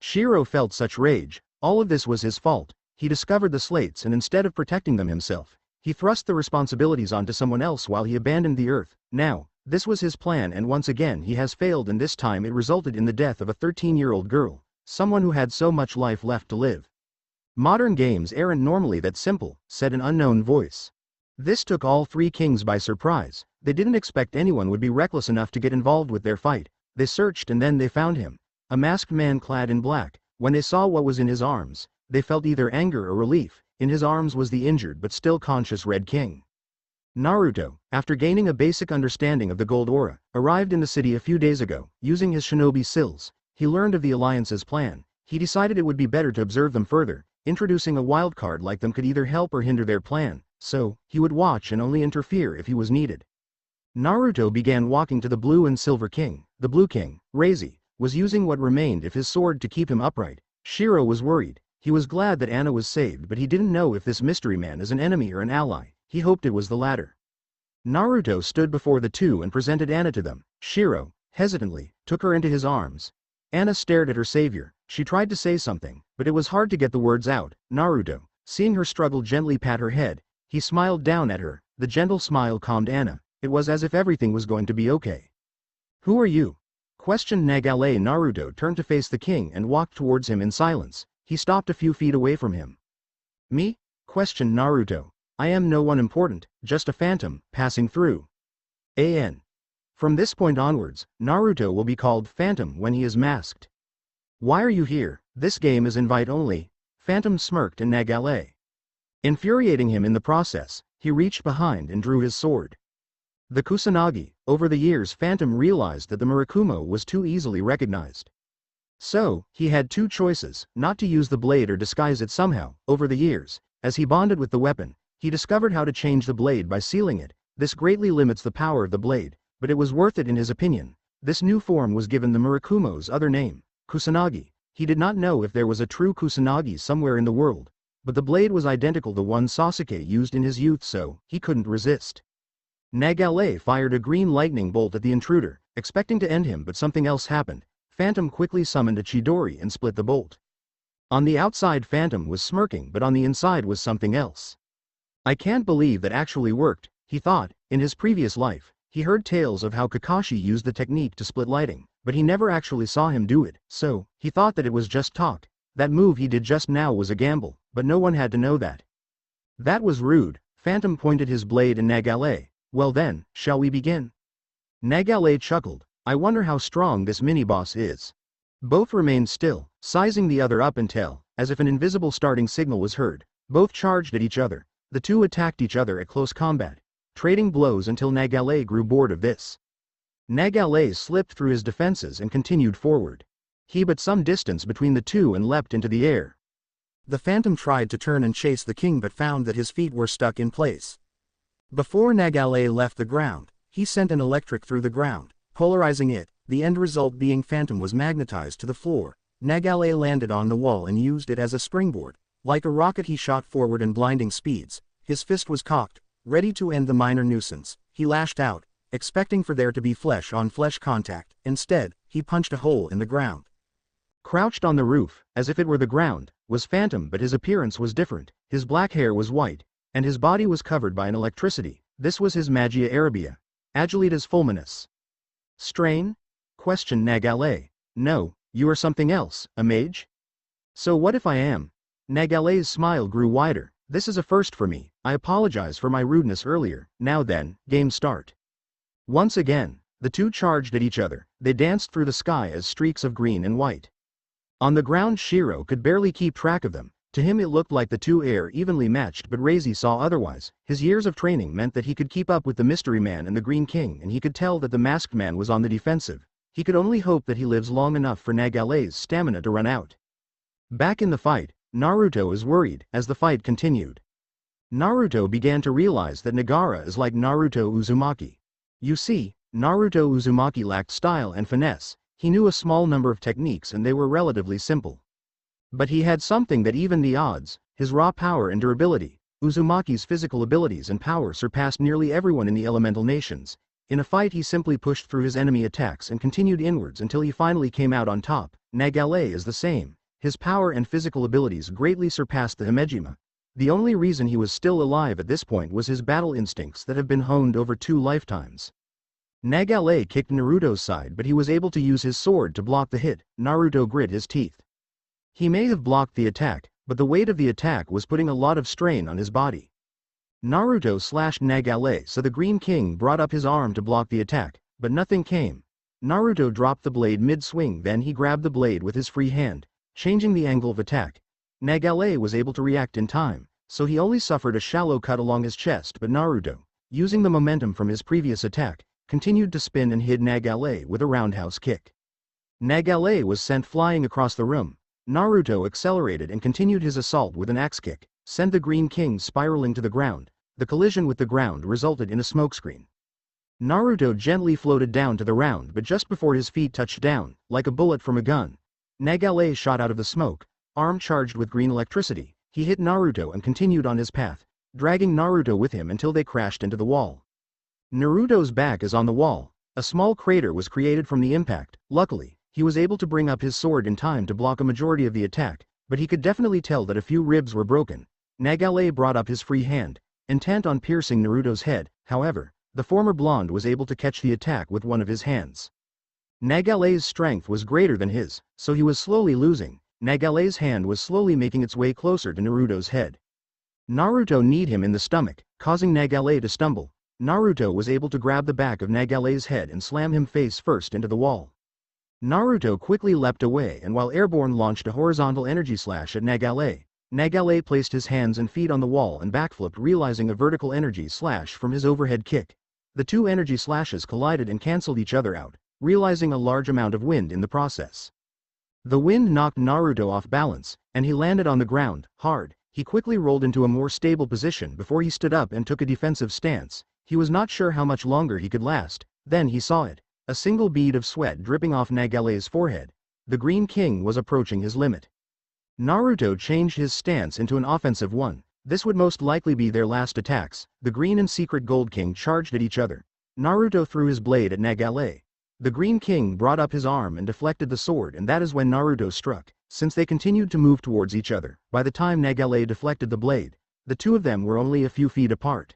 Shiro felt such rage. All of this was his fault. He discovered the slates, and instead of protecting them himself, he thrust the responsibilities onto someone else while he abandoned the earth. Now, this was his plan, and once again he has failed, and this time it resulted in the death of a 13-year-old girl, someone who had so much life left to live. Modern games aren't normally that simple, said an unknown voice. This took all three kings by surprise. They didn't expect anyone would be reckless enough to get involved with their fight. They searched and then they found him. A masked man clad in black. When they saw what was in his arms, they felt either anger or relief. In his arms was the injured but still conscious Red King. Naruto, after gaining a basic understanding of the gold aura, arrived in the city a few days ago. Using his shinobi skills, he learned of the Alliance's plan. He decided it would be better to observe them further. Introducing a wildcard like them could either help or hinder their plan, so he would watch and only interfere if he was needed. Naruto began walking to the Blue and Silver King. The Blue King, Reizi, was using what remained of his sword to keep him upright. Shiro was worried. He was glad that Anna was saved, but he didn't know if this mystery man is an enemy or an ally. He hoped it was the latter. Naruto stood before the two and presented Anna to them. Shiro, hesitantly, took her into his arms. Anna stared at her savior. She tried to say something, but it was hard to get the words out. Naruto, seeing her struggle, gently pat her head. He smiled down at her. The gentle smile calmed Anna. It was as if everything was going to be okay. Who are you? Questioned Nagale. Naruto turned to face the king and walked towards him in silence. He stopped a few feet away from him. Me? Questioned Naruto. I am no one important, just a phantom, passing through. An. From this point onwards, Naruto will be called Phantom when he is masked. Why are you here? This game is invite only. Phantom smirked and Nagale. Infuriating him in the process, he reached behind and drew his sword. The Kusanagi. Over the years, Phantom realized that the Murakumo was too easily recognized. So, he had two choices, not to use the blade or disguise it somehow. Over the years, as he bonded with the weapon, he discovered how to change the blade by sealing it. This greatly limits the power of the blade, but it was worth it in his opinion. This new form was given the Murakumo's other name, Kusanagi. He did not know if there was a true Kusanagi somewhere in the world, but the blade was identical to one Sasuke used in his youth, so he couldn't resist. Nagale fired a green lightning bolt at the intruder, expecting to end him, but something else happened. Phantom quickly summoned a Chidori and split the bolt. On the outside, Phantom was smirking, but on the inside was something else. I can't believe that actually worked, he thought. In his previous life, he heard tales of how Kakashi used the technique to split lighting, but he never actually saw him do it, so he thought that it was just talk. That move he did just now was a gamble, but no one had to know that. That was rude. Phantom pointed his blade at Nagale. Well then, shall we begin? Nagale chuckled. I wonder how strong this mini-boss is. Both remained still, sizing the other up until, as if an invisible starting signal was heard, both charged at each other. The two attacked each other at close combat, trading blows until Nagale grew bored of this. Nagale slipped through his defenses and continued forward. He but some distance between the two and leapt into the air. The Phantom tried to turn and chase the king but found that his feet were stuck in place. Before Nagale left the ground, he sent an electric through the ground, polarizing it, the end result being Phantom was magnetized to the floor. Nagale landed on the wall and used it as a springboard. Like a rocket he shot forward in blinding speeds. His fist was cocked, ready to end the minor nuisance. He lashed out, expecting for there to be flesh-on-flesh contact. Instead, he punched a hole in the ground. Crouched on the roof, as if it were the ground, was Phantom, but his appearance was different. His black hair was white, and his body was covered by an electricity. This was his Magia Arabia, Agilitas Fulminus. Strain? Questioned Nagale. No, you are something else, a mage? So what if I am? Nagale's smile grew wider. This is a first for me. I apologize for my rudeness earlier. Now then, game start. Once again, the two charged at each other. They danced through the sky as streaks of green and white. On the ground, Shiro could barely keep track of them. To him it looked like the two air evenly matched, but Reizi saw otherwise. His years of training meant that he could keep up with the Mystery Man and the Green King, and he could tell that the Masked Man was on the defensive. He could only hope that he lives long enough for Nagale's stamina to run out. Back in the fight, Naruto was worried as the fight continued. Naruto began to realize that Nagara is like Naruto Uzumaki. You see, Naruto Uzumaki lacked style and finesse. He knew a small number of techniques and they were relatively simple. But he had something that evened the odds, his raw power and durability. Uzumaki's physical abilities and power surpassed nearly everyone in the elemental nations. In a fight he simply pushed through his enemy attacks and continued inwards until he finally came out on top. Nagale is the same. His power and physical abilities greatly surpassed the Himejima. The only reason he was still alive at this point was his battle instincts that have been honed over 2 lifetimes. Nagale kicked Naruto's side, but he was able to use his sword to block the hit. Naruto grit his teeth. He may have blocked the attack, but the weight of the attack was putting a lot of strain on his body. Naruto slashed Nagale, so the Green King brought up his arm to block the attack, but nothing came. Naruto dropped the blade mid-swing, then he grabbed the blade with his free hand, changing the angle of attack. Nagale was able to react in time, so he only suffered a shallow cut along his chest, but Naruto, using the momentum from his previous attack, continued to spin and hit Nagale with a roundhouse kick. Nagale was sent flying across the room. Naruto accelerated and continued his assault with an axe kick, sent the Green King spiraling to the ground. The collision with the ground resulted in a smokescreen. Naruto gently floated down to the ground, but just before his feet touched down, like a bullet from a gun, Nagale shot out of the smoke, arm charged with green electricity. He hit Naruto and continued on his path, dragging Naruto with him until they crashed into the wall. Naruto's back is on the wall. A small crater was created from the impact. Luckily, he was able to bring up his sword in time to block a majority of the attack, but he could definitely tell that a few ribs were broken. Nagale brought up his free hand, intent on piercing Naruto's head. However, the former blonde was able to catch the attack with one of his hands. Nagale's strength was greater than his, so he was slowly losing. Nagale's hand was slowly making its way closer to Naruto's head. Naruto kneed him in the stomach, causing Nagale to stumble. Naruto was able to grab the back of Nagale's head and slam him face first into the wall. Naruto quickly leapt away and while airborne launched a horizontal energy slash at Nagale. Nagale placed his hands and feet on the wall and backflipped, realizing a vertical energy slash from his overhead kick. The two energy slashes collided and cancelled each other out, realizing a large amount of wind in the process. The wind knocked Naruto off balance, and he landed on the ground, hard. He quickly rolled into a more stable position before he stood up and took a defensive stance. He was not sure how much longer he could last. Then he saw it. A single bead of sweat dripping off Nagale's forehead. The Green King was approaching his limit. Naruto changed his stance into an offensive one. This would most likely be their last attacks. The Green and Secret Gold King charged at each other. Naruto threw his blade at Nagale. The Green King brought up his arm and deflected the sword, and that is when Naruto struck. Since they continued to move towards each other, by the time Nagale deflected the blade, the two of them were only a few feet apart.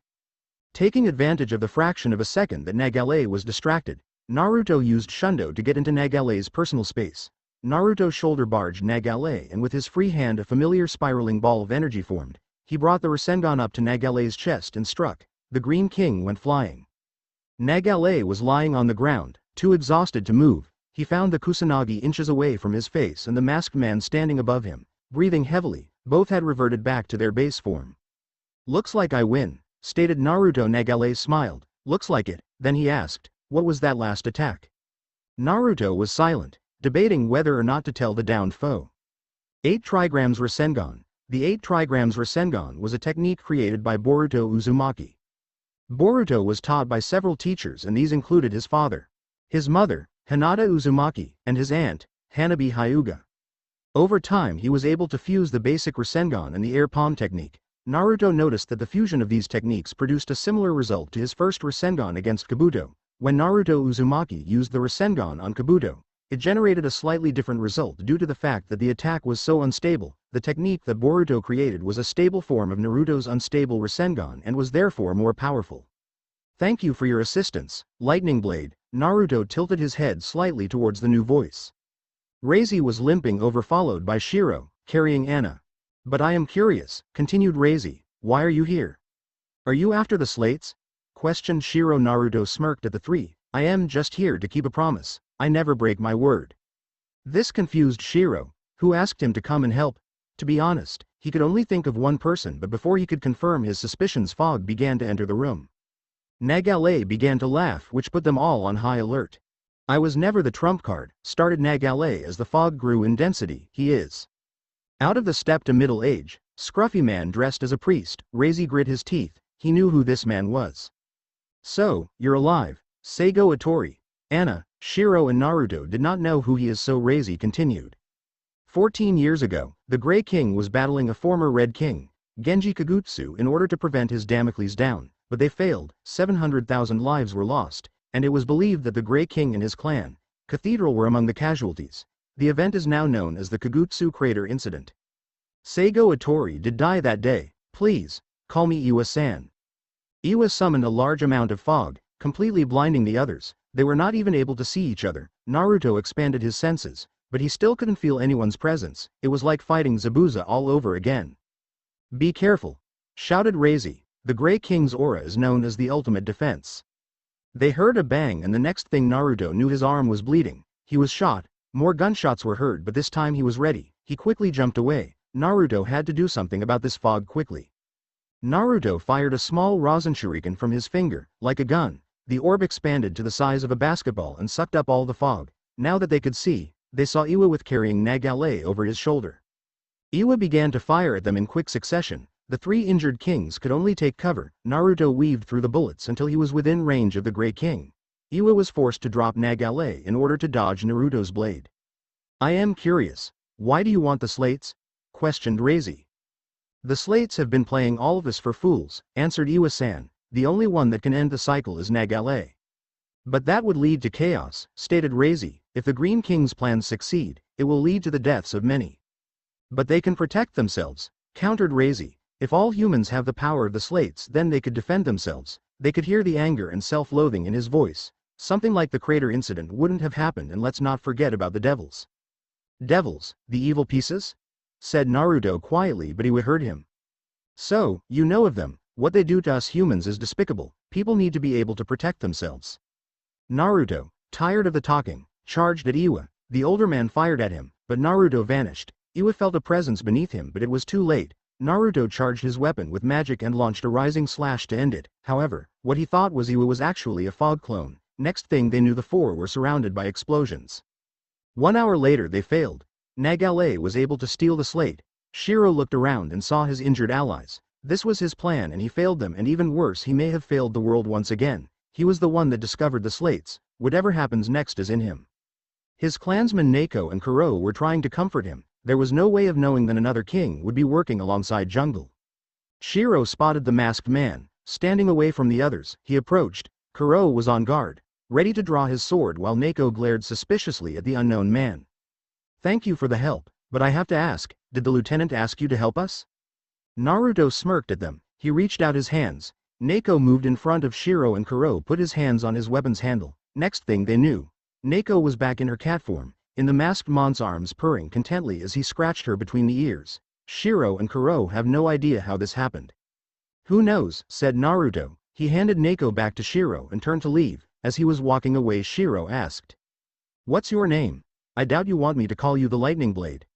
Taking advantage of the fraction of a second that Nagale was distracted, Naruto used Shundo to get into Nagale's personal space. Naruto shoulder barged Nagale, and with his free hand a familiar spiraling ball of energy formed. He brought the Rasengan up to Nagale's chest and struck. The Green King went flying. Nagale was lying on the ground, too exhausted to move. He found the Kusanagi inches away from his face and the masked man standing above him, breathing heavily. Both had reverted back to their base form. "Looks like I win," stated Naruto. Nagale smiled. "Looks like it." Then he asked, "What was that last attack?" Naruto was silent, debating whether or not to tell the downed foe. 8 trigrams Rasengan. The 8 trigrams Rasengan was a technique created by Boruto Uzumaki. Boruto was taught by several teachers, and these included his father, his mother, Hinata Uzumaki, and his aunt, Hanabi Hyuga. Over time he was able to fuse the basic Rasengan and the air palm technique. Naruto noticed that the fusion of these techniques produced a similar result to his first Rasengan against Kabuto. When Naruto Uzumaki used the Rasengan on Kabuto, it generated a slightly different result due to the fact that the attack was so unstable. The technique that Boruto created was a stable form of Naruto's unstable Rasengan and was therefore more powerful. "Thank you for your assistance, Lightning Blade." Naruto tilted his head slightly towards the new voice. Reizi was limping over, followed by Shiro, carrying Anna. "But I am curious," continued Reizi, "why are you here? Are you after the slates?" questioned Shiro. Naruto smirked at the three. "I am just here to keep a promise. I never break my word." This confused Shiro, who asked him to come and help. To be honest, he could only think of one person, but before he could confirm his suspicions, fog began to enter the room. Nagale began to laugh, which put them all on high alert. "I was never the trump card," started Nagale as the fog grew in density. "He is." Out of the step to middle age, scruffy man dressed as a priest. Reizi grit his teeth. He knew who this man was. "So, you're alive, Seigo Itori." Anna, Shiro and Naruto did not know who he is, so Reizi continued. 14 years ago, the Grey King was battling a former Red King, Genji Kagutsu, in order to prevent his Damocles down, but they failed. 700,000 lives were lost, and it was believed that the Grey King and his clan, Cathedral, were among the casualties. The event is now known as the Kagutsu Crater Incident. Seigo Itori did die that day. "Please, call me Iwa-san." Iwa summoned a large amount of fog, completely blinding the others. They were not even able to see each other. Naruto expanded his senses, but he still couldn't feel anyone's presence. It was like fighting Zabuza all over again. "Be careful," shouted Reizi. "The Grey King's aura is known as the ultimate defense." They heard a bang, and the next thing Naruto knew, his arm was bleeding. He was shot. More gunshots were heard, but this time he was ready. He quickly jumped away. Naruto had to do something about this fog quickly. Naruto fired a small Rasen shuriken from his finger, like a gun. The orb expanded to the size of a basketball and sucked up all the fog. Now that they could see, they saw Iwa with carrying Nagale over his shoulder. Iwa began to fire at them in quick succession. The 3 injured kings could only take cover. Naruto weaved through the bullets until he was within range of the Grey King. Iwa was forced to drop Nagale in order to dodge Naruto's blade. "I am curious. Why do you want the slates?" questioned Reizi. "The slates have been playing all of us for fools," answered Iwa-san. "The only one that can end the cycle is Nagale." "But that would lead to chaos," stated Reizi. "If the Green King's plans succeed, it will lead to the deaths of many." "But they can protect themselves," countered Reizi. "If all humans have the power of the slates, then they could defend themselves." They could hear the anger and self-loathing in his voice. Something like the crater incident wouldn't have happened, and let's not forget about the devils. "Devils, the evil pieces?" said Naruto quietly, but Iwa heard him. "So, you know of them. What they do to us humans is despicable. People need to be able to protect themselves." Naruto, tired of the talking, charged at Iwa. The older man fired at him, but Naruto vanished. Iwa felt a presence beneath him, but it was too late. Naruto charged his weapon with magic and launched a rising slash to end it. However, what he thought was Iwa was actually a fog clone. Next thing they knew, the 4 were surrounded by explosions. 1 hour later they failed. Nagale was able to steal the slate. Shiro looked around and saw his injured allies. This was his plan and he failed them, and even worse, he may have failed the world once again. He was the one that discovered the slates. Whatever happens next is in him. His clansmen Neko and Kuro were trying to comfort him. There was no way of knowing that another king would be working alongside Jungle. Shiro spotted the masked man. Standing away from the others, he approached. Kuro was on guard, ready to draw his sword, while Neko glared suspiciously at the unknown man. "Thank you for the help, but I have to ask, did the lieutenant ask you to help us?" Naruto smirked at them. He reached out his hands. Neko moved in front of Shiro and Kuro put his hands on his weapon's handle. Next thing they knew, Neko was back in her cat form, in the masked man's arms, purring contentedly as he scratched her between the ears. Shiro and Kuro have no idea how this happened. "Who knows," said Naruto. He handed Neko back to Shiro and turned to leave. As he was walking away, Shiro asked, "What's your name? I doubt you want me to call you the Lightning Blade."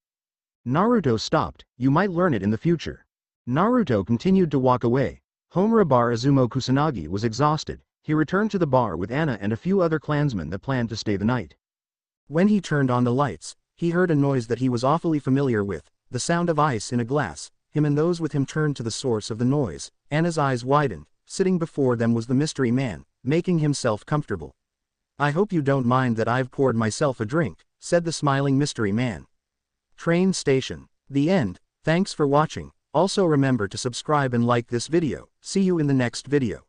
Naruto stopped. "You might learn it in the future." Naruto continued to walk away. Homura Bar Izumo Kusanagi was exhausted. He returned to the bar with Anna and a few other clansmen that planned to stay the night. When he turned on the lights, he heard a noise that he was awfully familiar with, the sound of ice in a glass. Him and those with him turned to the source of the noise. Anna's eyes widened. Sitting before them was the mystery man, making himself comfortable. "I hope you don't mind that I've poured myself a drink," said the smiling mystery man. Train station. The end. Thanks for watching. Also remember to subscribe and like this video. See you in the next video.